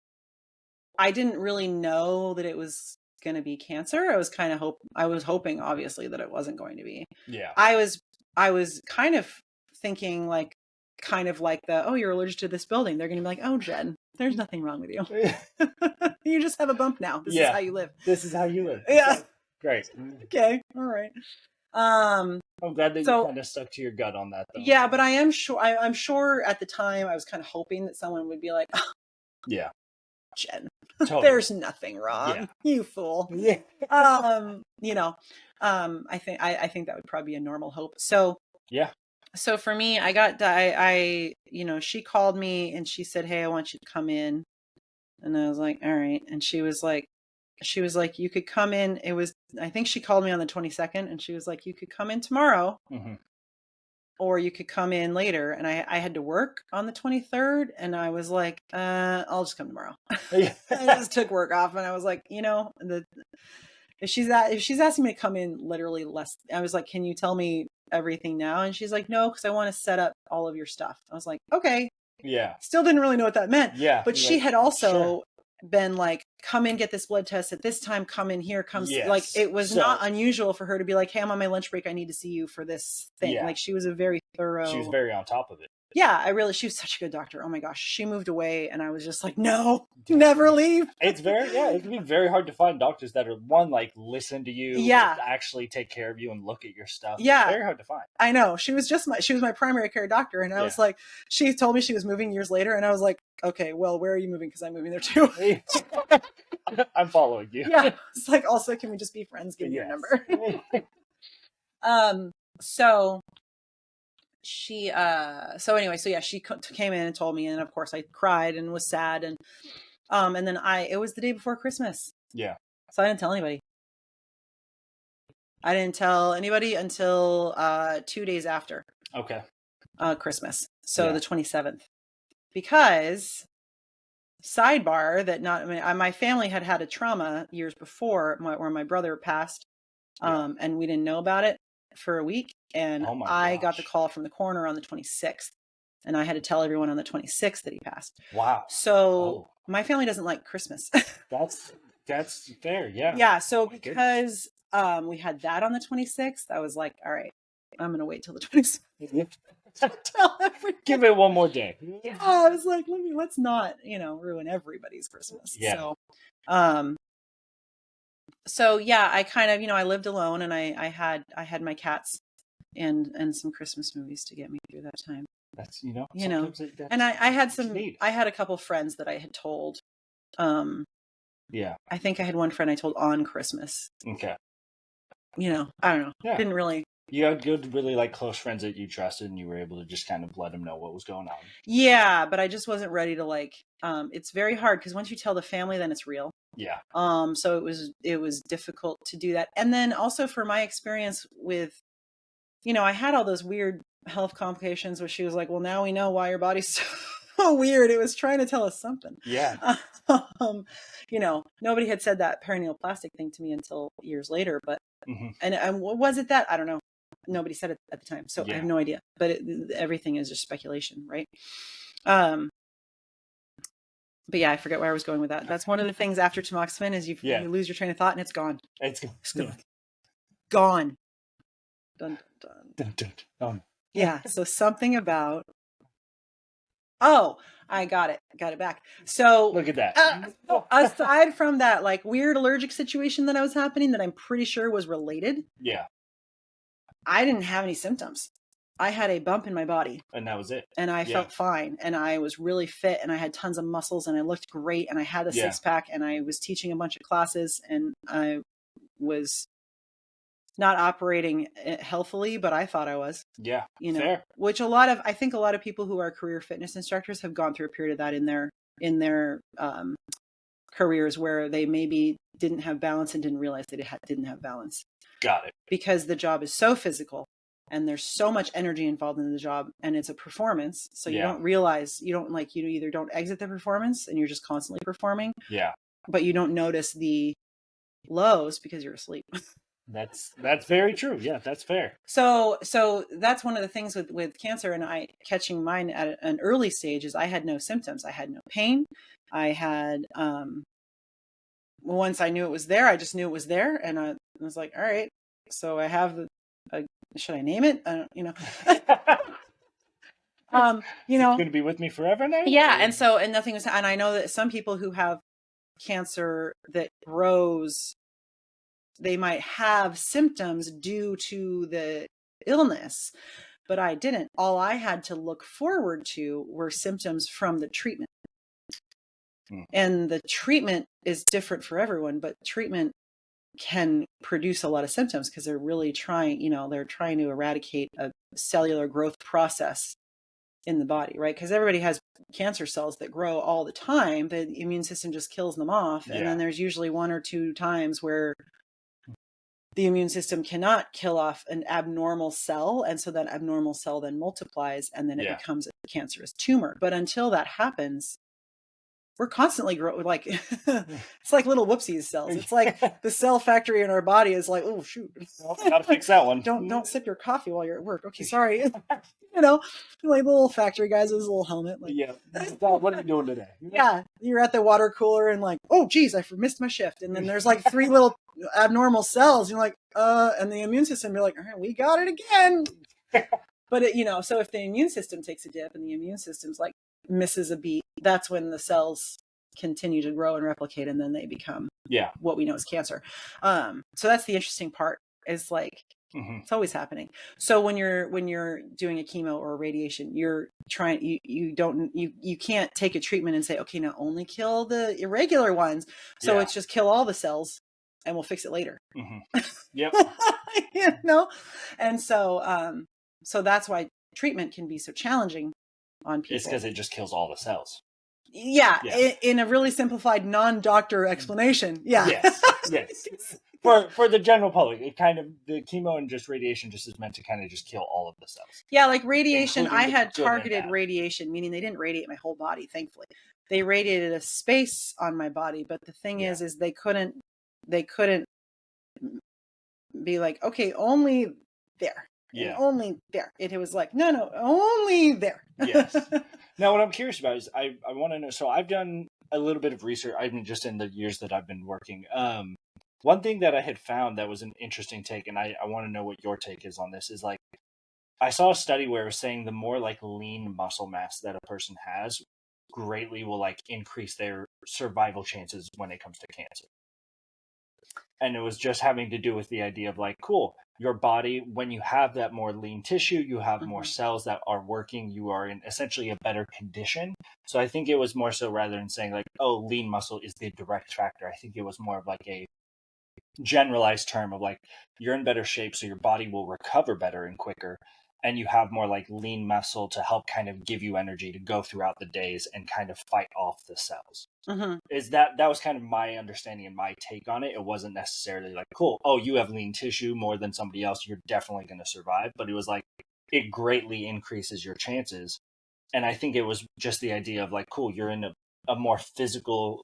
I didn't really know that it was going to be cancer. I was hoping, obviously, that it wasn't going to be. Yeah. I was kind of thinking like, kind of like oh, you're allergic to this building. They're going to be like, oh, Jen, there's nothing wrong with you. You just have a bump now. This is how you live. This is how you live. Yeah. Okay. Great. Okay. All right. I'm glad that so- you kind of stuck to your gut on that, though. Yeah, but I am sure. I'm sure at the time I was kind of hoping that someone would be like, oh, Yeah. Jen, Totally. there's nothing wrong. Yeah. You fool. Yeah. You know, I think that would probably be a normal hope. So Yeah. So for me, you know, she called me and she said, hey, I want you to come in. And I was like, all right. And she was like, you could come in. I think she called me on the 22nd, and she was like, you could come in tomorrow, Mm-hmm. or you could come in later. And I had to work on the 23rd, and I was like, I'll just come tomorrow. I just took work off, and I was like, you know, if she's asking me to come in literally less, I was like, can you tell me everything now? And she's like, no, because I want to set up all of your stuff. I was like, okay. Yeah. Still didn't really know what that meant. Yeah. But she had also been like, come in, get this blood test at this time, come in here, like, it was not unusual for her to be like, hey, I'm on my lunch break, I need to see you for this thing. Yeah. Like, she was very thorough. She was very on top of it. Yeah, she was such a good doctor. Oh my gosh. She moved away, and I was just like, no, never leave. It can be very hard to find doctors that are like listen to you, actually take care of you and look at your stuff. Yeah. It's very hard to find. I know. She was my primary care doctor, and I was like, she told me she was moving years later, and I was like, okay, well, where are you moving? Because I'm moving there too. I'm following you. Yeah. It's like, also, can we just be friends? Give me your number. So she she came in and told me, and of course I cried and was sad, and then it was the day before Christmas. Yeah. So I didn't tell anybody. I didn't tell anybody until 2 days after. Okay. Christmas. So the 27th. Because sidebar that my family had a trauma years before where my brother passed, and we didn't know about it for a week, and I got the call from the coroner on the 26th, and I had to tell everyone on the 26th that he passed. Wow. So my family doesn't like Christmas. That's fair. Yeah. Yeah. So because we had that on the 26th, I was like, all right, I'm gonna wait till the 26th. Tell everyone. Give it one more day. Yeah. I was like, let's not, ruin everybody's Christmas. Yeah. So yeah, I kind of, I lived alone, and I had my cats and some Christmas movies to get me through that time. That's, and I had a couple friends that I had told. Yeah. I think I had one friend I told on Christmas. Okay. I don't know. Yeah. Didn't really. You had good, really like close friends that you trusted, and you were able to just kind of let them know what was going on. Yeah, but I just wasn't ready to it's very hard because once you tell the family, then it's real. Yeah. So it was difficult to do that. And then also for my experience with, I had all those weird health complications where she was like, well, now we know why your body's so weird. It was trying to tell us something. Yeah. Nobody had said that perineoplastic thing to me until years later, but, mm-hmm. and was it that? I don't know. Nobody said it at the time. So I have no idea, but everything is just speculation. Right. But yeah, I forget where I was going with that. That's one of the things after tamoxifen is you lose your train of thought and it's gone. It's gone. Dun, dun, dun. Dun, dun, dun. Yeah. So something about Oh, I got it back. So Look at that. aside from that like weird allergic situation that was happening that I'm pretty sure was related, Yeah. I didn't have any symptoms. I had a bump in my body. And that was it. And I Yeah. felt fine. And I was really fit and I had tons of muscles and I looked great and I had a Yeah. 6-pack and I was teaching a bunch of classes and I was not operating healthily, but I thought I was. Yeah. You know, Fair. which I think a lot of people who are career fitness instructors have gone through a period of that in their careers where they maybe didn't have balance and didn't realize they didn't have balance. Got it. Because the job is so physical and there's so much energy involved in the job and it's a performance. So you don't realize, you either don't exit the performance and you're just constantly performing. Yeah. But you don't notice the lows because you're asleep. That's very true. Yeah, that's fair. So that's one of the things with cancer and I catching mine at an early stage is I had no symptoms. I had no pain. I had, once I knew it was there, I just knew it was there. And I was like, all right, so I have should I name it? I don't, you know, It's going to be with me forever now. Yeah. And nothing was, and I know that some people who have cancer that grows, they might have symptoms due to the illness, but I didn't. All I had to look forward to were symptoms from the treatment. And the treatment is different for everyone, but treatment can produce a lot of symptoms because they're really trying, they're trying to eradicate a cellular growth process in the body, right? Because everybody has cancer cells that grow all the time. The immune system just kills them off. And then there's usually 1 or 2 times where the immune system cannot kill off an abnormal cell. And so that abnormal cell then multiplies and then it becomes a cancerous tumor. But until that happens, we're constantly growing, like, it's like little whoopsies cells. It's like the cell factory in our body is like, oh, shoot. Gotta fix that one. Don't sip your coffee while you're at work. Okay, sorry. Like little factory guys with his little helmet. Like, what are you doing today? Yeah, you're at the water cooler and like, oh, geez, I missed my shift. And then there's like 3 little abnormal cells. You're like, and the immune system, you're like, all right, we got it again. But, so if the immune system takes a dip and the immune system's like misses a beat, that's when the cells continue to grow and replicate and then they become what we know as cancer. So that's the interesting part is like, it's always happening. So when you're doing a chemo or a radiation, you're trying, you can't take a treatment and say, okay, now only kill the irregular ones. So it's just kill all the cells and we'll fix it later. Yep. And so that's why treatment can be so challenging on people. It's because it just kills all the cells. Yeah. In a really simplified non-doctor explanation. Yeah. Yes. For the general public, it kind of, the chemo and just radiation just is meant to kind of just kill all of the cells. Yeah, like radiation, I had targeted radiation, meaning they didn't radiate my whole body, thankfully. They radiated a space on my body, but the thing is they couldn't be like, okay, only there. Yeah. Only there. It was like, no, only there. Yes. Now, what I'm curious about is I want to know, so I've done a little bit of research, I mean, just in the years that I've been working. One thing that I had found that was an interesting take, and I want to know what your take is on this, is like, I saw a study where it was saying the more like lean muscle mass that a person has greatly will like increase their survival chances when it comes to cancer. And it was just having to do with the idea of like, cool, your body, when you have that more lean tissue, you have more cells that are working, you are in essentially a better condition. So I think it was more so rather than saying like, oh, lean muscle is the direct factor. I think it was more of like a generalized term of like, you're in better shape, so your body will recover better and quicker. And you have more like lean muscle to help kind of give you energy to go throughout the days and kind of fight off the cells. Is that was kind of my understanding and my take on it. It wasn't necessarily like, cool, oh, you have lean tissue more than somebody else, you're definitely going to survive. But it was like, it greatly increases your chances. And I think it was just the idea of like, cool, you're in a more physical,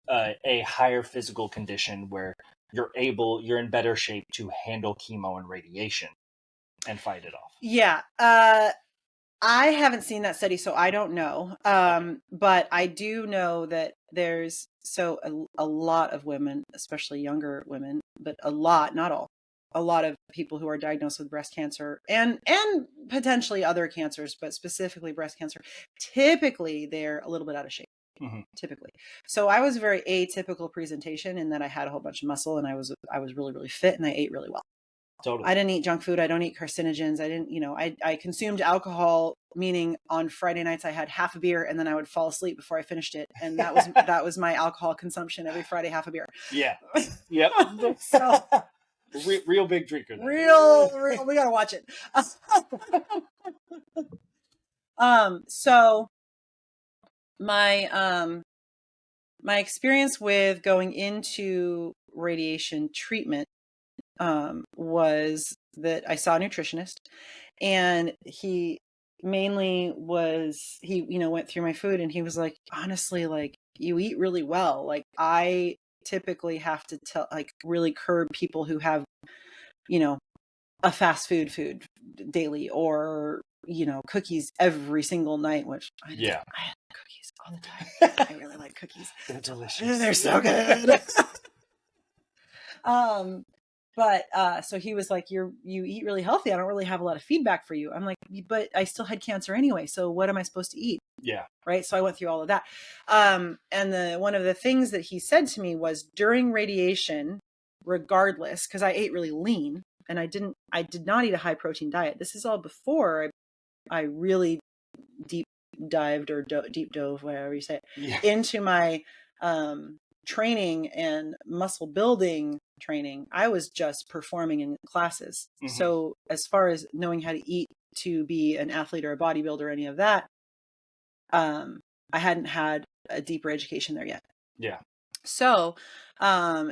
a higher physical condition where you're in better shape to handle chemo and radiation and fight it off. Yeah. I haven't seen that study, so I don't know. But I do know that there's a lot of women, especially younger women, but a lot, not all, a lot of people who are diagnosed with breast cancer and potentially other cancers, but specifically breast cancer, typically they're a little bit out of shape. Typically. So I was a very atypical presentation in that I had a whole bunch of muscle and I was really, really fit and I ate really well. Totally. I didn't eat junk food. I don't eat carcinogens. I didn't, I consumed alcohol, meaning on Friday nights I had half a beer and then I would fall asleep before I finished it. And that was my alcohol consumption every Friday, half a beer. Yeah. Yep. So real big drinker. Real, we gotta watch it. So my experience with going into radiation treatment was that I saw a nutritionist, and he mainly was went through my food, and he was like, honestly, like, you eat really well. Like, I typically have to really curb people who have a fast food daily, or cookies every single night, which I had cookies all the time. I really like cookies. They're delicious. They're so good. But so he was like, you eat really healthy. I don't really have a lot of feedback for you. I'm like, but I still had cancer anyway. So what am I supposed to eat? Yeah. Right. So I went through all of that. And one of the things that he said to me was, during radiation, regardless, because I ate really lean and I did not eat a high protein diet. This is all before I really deep dived or deep dove, whatever you say, into my training and muscle building training. I was just performing in classes. So as far as knowing how to eat to be an athlete or a bodybuilder or any of that, I hadn't had a deeper education there yet. Yeah. So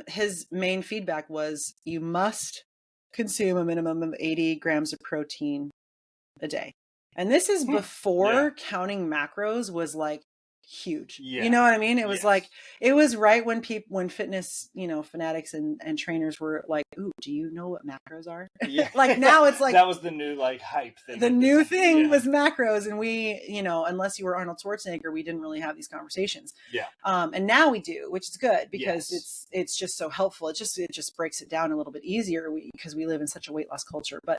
his main feedback was, you must consume a minimum of 80 grams of protein a day. And this is before counting macros was like huge. Yeah. You know what I mean? It was like, it was right when fitness, fanatics and trainers were like, ooh, do you know what macros are? Yeah. Like, now it's like, that was the new like hype thing. The new thing was macros. And we, unless you were Arnold Schwarzenegger, we didn't really have these conversations. Yeah. And now we do, which is good, because it's just so helpful. It just breaks it down a little bit easier because we live in such a weight loss culture. But,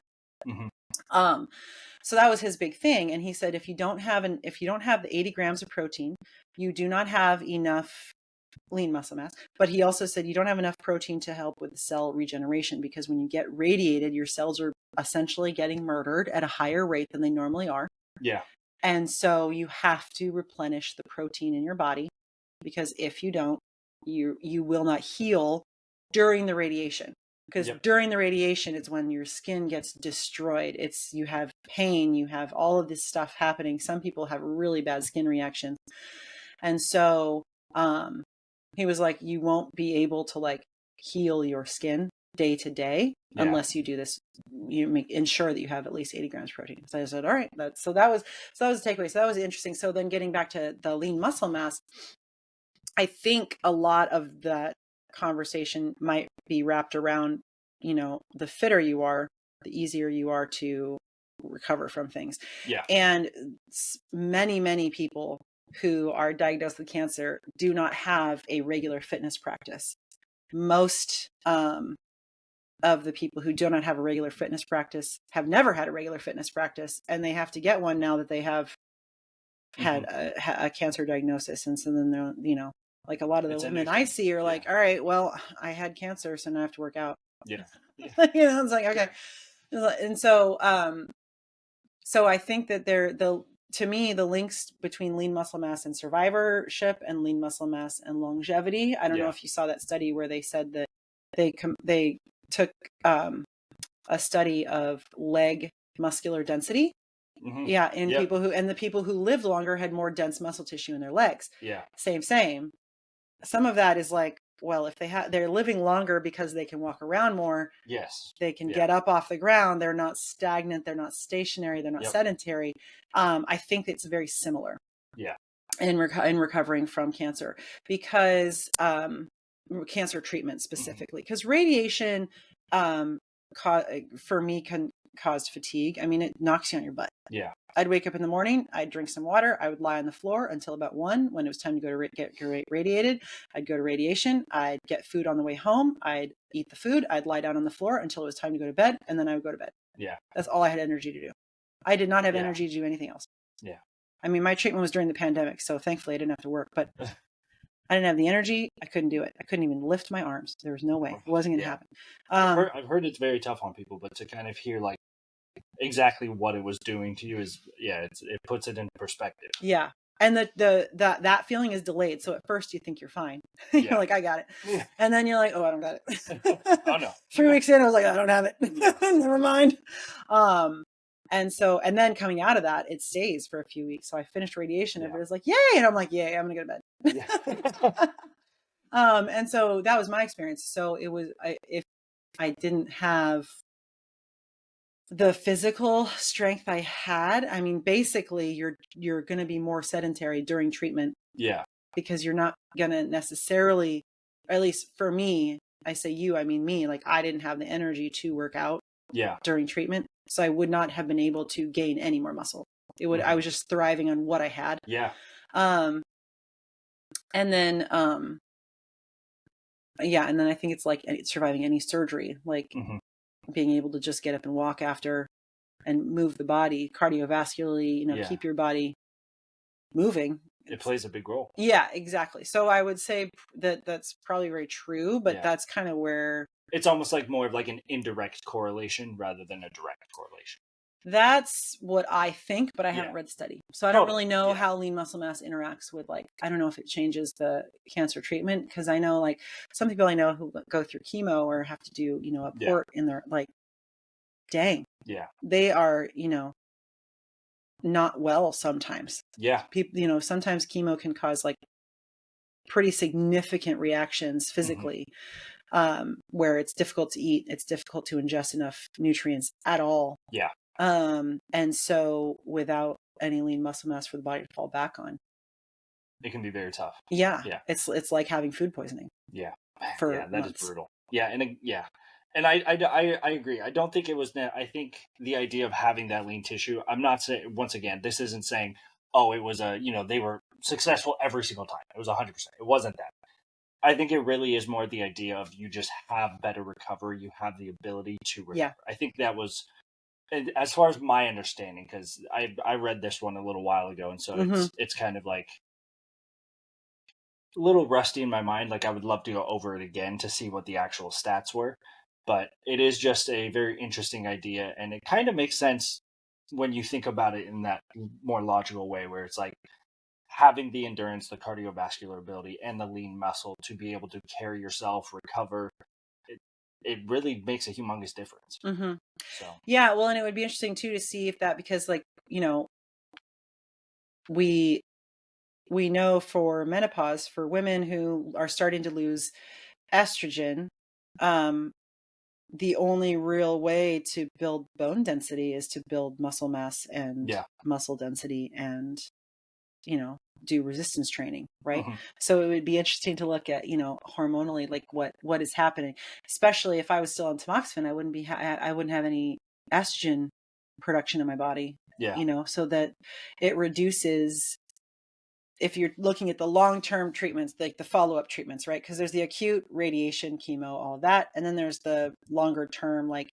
so that was his big thing. And he said, if you don't have the 80 grams of protein, you do not have enough lean muscle mass. But he also said, you don't have enough protein to help with cell regeneration, because when you get radiated, your cells are essentially getting murdered at a higher rate than they normally are. Yeah. And so you have to replenish the protein in your body, because if you don't, you will not heal during the radiation. Because during the radiation, it's when your skin gets destroyed. You have pain, you have all of this stuff happening. Some people have really bad skin reactions. And so he was like, you won't be able to like heal your skin day to day unless you do this. Ensure that you have at least 80 grams of protein. So I said, all right, that was the takeaway. So that was interesting. So then getting back to the lean muscle mass, I think a lot of that conversation might be wrapped around, the fitter you are, the easier you are to recover from things. Yeah. And many, many people who are diagnosed with cancer do not have a regular fitness practice. Most of the people who do not have a regular fitness practice have never had a regular fitness practice, and they have to get one now that they have had a cancer diagnosis. And so then they're, like a lot of the women I see are like, all right, well, I had cancer, so now I have to work out. Yeah. It's like, okay. And so, so I think that to me, the links between lean muscle mass and survivorship and lean muscle mass and longevity. I don't know if you saw that study where they said that they took a study of leg muscular density. Yeah. In the people who lived longer had more dense muscle tissue in their legs. Yeah. Same. Some of that is like, well, if they're living longer because they can walk around more. Yes. They can get up off the ground. They're not stagnant. They're not stationary. They're not sedentary. I think it's very similar. Yeah. In recovering from cancer, because cancer treatment specifically, because radiation, for me, can caused fatigue. I mean, it knocks you on your butt. Yeah. I'd wake up in the morning, I'd drink some water, I would lie on the floor until about 1. When it was time to go to get radiated, I'd go to radiation, I'd get food on the way home, I'd eat the food, I'd lie down on the floor until it was time to go to bed, and then I would go to bed. Yeah. That's all I had energy to do. I did not have Yeah. energy to do anything else. Yeah. I mean, my treatment was during the pandemic, so thankfully I didn't have to work, but I didn't have the energy. I couldn't do it. I couldn't even lift my arms. There was no way. It wasn't going to happen. I've heard it's very tough on people, but to kind of hear like exactly what it was doing to you is, it puts it into perspective. Yeah. And that feeling is delayed. So at first you think you're fine. You're like, I got it. Yeah. And then you're like, oh, I don't got it. Oh no. 3 weeks in, I was like, I don't have it. Never mind. And then coming out of that, it stays for a few weeks. So I finished radiation. And everybody's like, yay. And I'm like, yay, I'm gonna go to bed. And so that was my experience. So it was, if I didn't have the physical strength I had, I mean, basically you're going to be more sedentary during treatment. Yeah. Because you're not going to necessarily, or at least for me, I say you, I mean me, like I didn't have the energy to work out during treatment. So I would not have been able to gain any more muscle. I was just thriving on what I had. Yeah. And then, and then I think it's like surviving any surgery, like being able to just get up and walk after and move the body cardiovascularly, keep your body moving. It plays a big role. Yeah, exactly. So I would say that that's probably very true, but that's kind of where it's almost like more of like an indirect correlation rather than a direct correlation. That's what I think, but I haven't read the study. So I don't really know how lean muscle mass interacts with, like, I don't know if it changes the cancer treatment, because I know like some people I know who go through chemo or have to do, a port in their, like, dang. Yeah. They are, not well sometimes. Yeah. People, sometimes chemo can cause like pretty significant reactions physically, where it's difficult to eat, it's difficult to ingest enough nutrients at all. Yeah. And so without any lean muscle mass for the body to fall back on, it can be very tough. Yeah. Yeah. It's like having food poisoning. Yeah. That months. Is brutal. Yeah. And I agree. I don't think it was that. I think the idea of having that lean tissue, I'm not saying, once again, this isn't saying, oh, it was they were successful every single time. It was 100%. It wasn't that. I think it really is more the idea of you just have better recovery. You have the ability to recover. Yeah. I think that was, as far as my understanding, because I read this one a little while ago. And so it's kind of like a little rusty in my mind. Like I would love to go over it again to see what the actual stats were. But it is just a very interesting idea, and it kind of makes sense when you think about it in that more logical way, where it's like having the endurance, the cardiovascular ability, and the lean muscle to be able to carry yourself, recover. It really makes a humongous difference. So yeah, well, and it would be interesting too to see if that, because like, we know for menopause, for women who are starting to lose estrogen, the only real way to build bone density is to build muscle mass and muscle density and, do resistance training. Right. So it would be interesting to look at, hormonally, like what is happening, especially if I was still on tamoxifen, I wouldn't have any estrogen production in my body, so that it reduces. If you're looking at the long-term treatments, like the follow-up treatments, right? Because there's the acute radiation, chemo, all of that. And then there's the longer term, like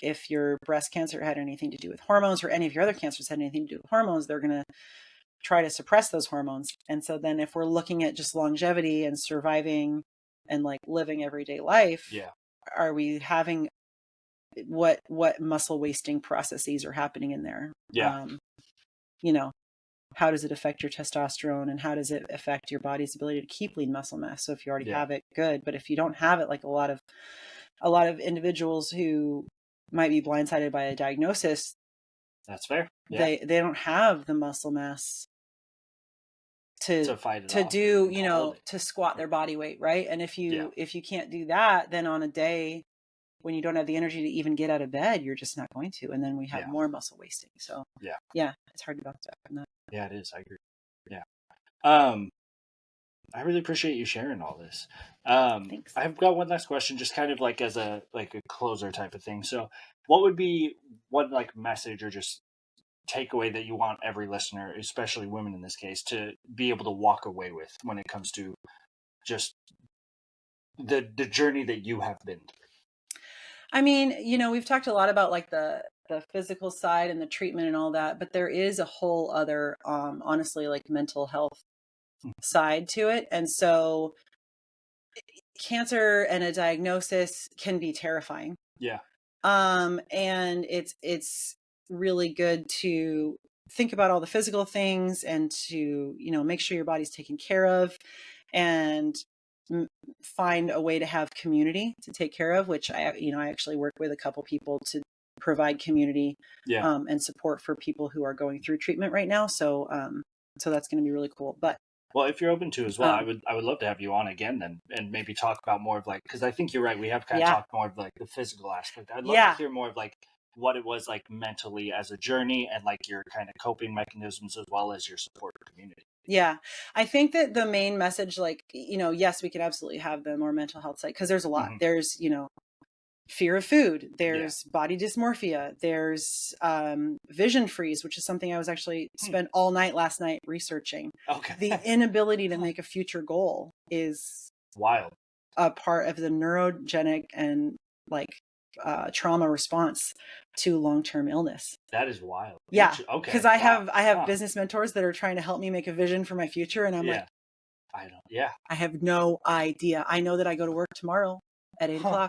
if your breast cancer had anything to do with hormones, or any of your other cancers had anything to do with hormones, they're going to try to suppress those hormones. And so then if we're looking at just longevity and surviving and like living everyday life, are we having what muscle wasting processes are happening in there? How does it affect your testosterone, and how does it affect your body's ability to keep lean muscle mass? So if you already have it, good. But if you don't have it, like a lot of individuals who might be blindsided by a diagnosis, that's fair. They don't have the muscle mass to fight it to to squat their body weight, right? And if you can't do that, then on a day when you don't have the energy to even get out of bed, you're just not going to. And then we have more muscle wasting. So it's hard to bounce back from that. Yeah, it is. I agree. Yeah. I really appreciate you sharing all this. Thanks. I've got one last question, just kind of like as a closer type of thing. So, what would be one like message or just takeaway that you want every listener, especially women in this case, to be able to walk away with when it comes to just the journey that you have been through? I mean, we've talked a lot about like the physical side and the treatment and all that, but there is a whole other honestly like mental health side to it. And so cancer and a diagnosis can be terrifying. Yeah. And it's really good to think about all the physical things and to, make sure your body's taken care of and find a way to have community to take care of, which I actually work with a couple people to provide community Yeah. and support for people who are going through treatment right now. So, so that's going to be really cool. But well, if you're open to as well, I would love to have you on again then, and maybe talk about more of like, because I think you're right. We have kind of talked more of like the physical aspect. I'd love to hear more of like what it was like mentally as a journey and like your kind of coping mechanisms as well as your support community. Yeah, I think that the main message, like, yes, we could absolutely have the more mental health side because there's a lot. There's, fear of food, there's body dysmorphia, there's vision freeze, which is something I was actually spent all night last night researching. Okay. The inability to make a future goal is wild, a part of the neurogenic and like trauma response to long-term illness. That is wild. Yeah. Okay. Because I have business mentors that are trying to help me make a vision for my future, and I'm like, I have no idea. I know that I go to work tomorrow at 8:00.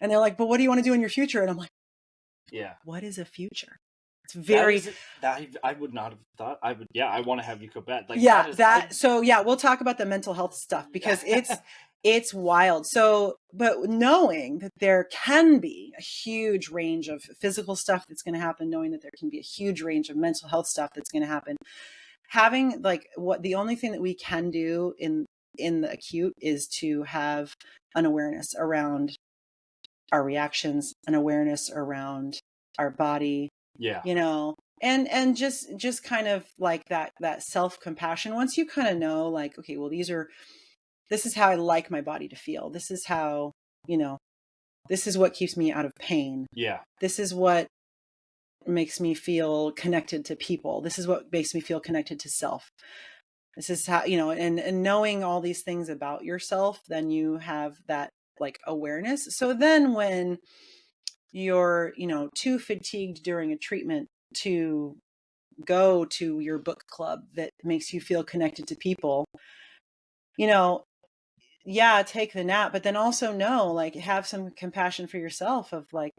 And they're like, but what do you want to do in your future? And I'm like, what is a future? It's very, that I would not have thought. I want to have you go back. Like, we'll talk about the mental health stuff because it's wild. So, but knowing that there can be a huge range of physical stuff that's going to happen, knowing that there can be a huge range of mental health stuff that's going to happen, having like the only thing that we can do in the acute is to have an awareness around our reactions, an awareness around our body, and just kind of like that self-compassion. Once you kind of know, like, okay, well, this is how I like my body to feel. This is how, this is what keeps me out of pain. Yeah. This is what makes me feel connected to people. This is what makes me feel connected to self. This is how, and knowing all these things about yourself, then you have that like awareness. So then when you're, too fatigued during a treatment to go to your book club that makes you feel connected to people, take the nap, but then also know, like, have some compassion for yourself of like,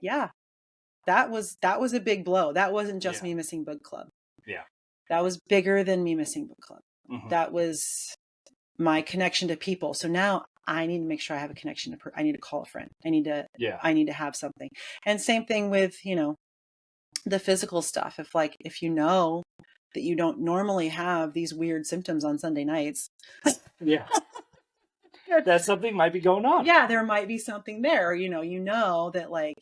that was a big blow. That wasn't just me missing book club. Yeah. That was bigger than me missing book club. Mm-hmm. That was my connection to people. So now I need to make sure I have a connection to I need to call a friend. I need to have something. And same thing with, the physical stuff. If you know that you don't normally have these weird symptoms on Sunday nights. That something might be going on. Yeah, there might be something there. You know that like,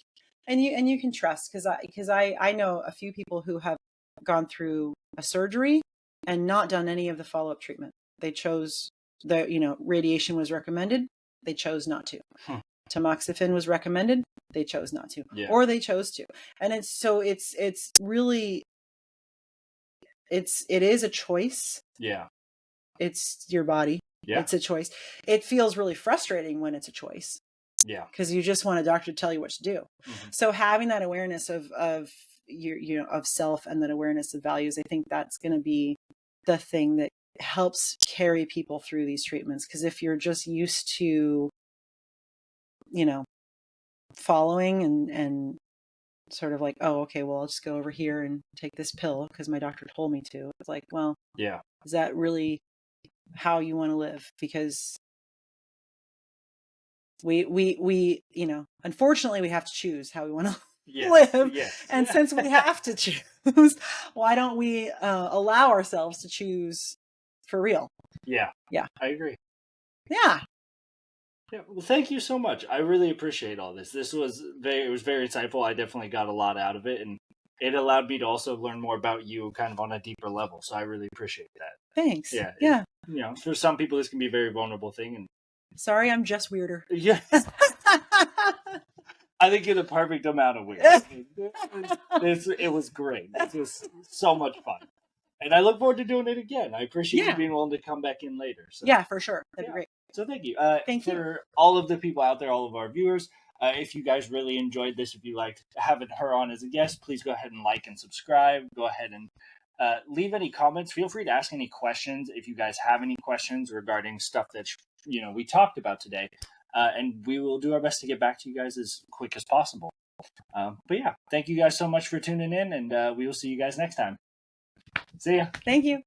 and you can trust because I know a few people who have gone through a surgery and not done any of the follow-up treatment. They chose radiation was recommended. They chose not to. Tamoxifen was recommended. They chose not to, or they chose to. And it's really, it is a choice. Yeah. It's your body. Yeah. It's a choice. It feels really frustrating when it's a choice. Yeah. Because you just want a doctor to tell you what to do. Mm-hmm. So having that awareness of your of self and that awareness of values, I think that's going to be the thing that helps carry people through these treatments. Because if you're just used to, following and sort of like, oh, okay, well, I'll just go over here and take this pill because my doctor told me to. It's like, well, is that really how you want to live? Because we unfortunately we have to choose how we want to live. Yes. And since we have to choose, why don't we allow ourselves to choose for real? Yeah. Yeah. I agree. Yeah. Yeah. Well, thank you so much. I really appreciate all this. It was very insightful. I definitely got a lot out of it, and it allowed me to also learn more about you kind of on a deeper level. So I really appreciate that. Thanks. Yeah. Yeah. For some people, this can be a very vulnerable thing. And sorry, I'm just weirder. yes. I think you're the perfect amount of weird. It was great. It was so much fun. And I look forward to doing it again. I appreciate you being willing to come back in later. So. Yeah, for sure. That'd be great. So thank you. Thank you. For all of the people out there, all of our viewers, if you guys really enjoyed this, if you liked having her on as a guest, please go ahead and like and subscribe. Go ahead and leave any comments. Feel free to ask any questions if you guys have any questions regarding stuff that we talked about today. And we will do our best to get back to you guys as quick as possible. But yeah, thank you guys so much for tuning in, and we will see you guys next time. See ya. Thank you.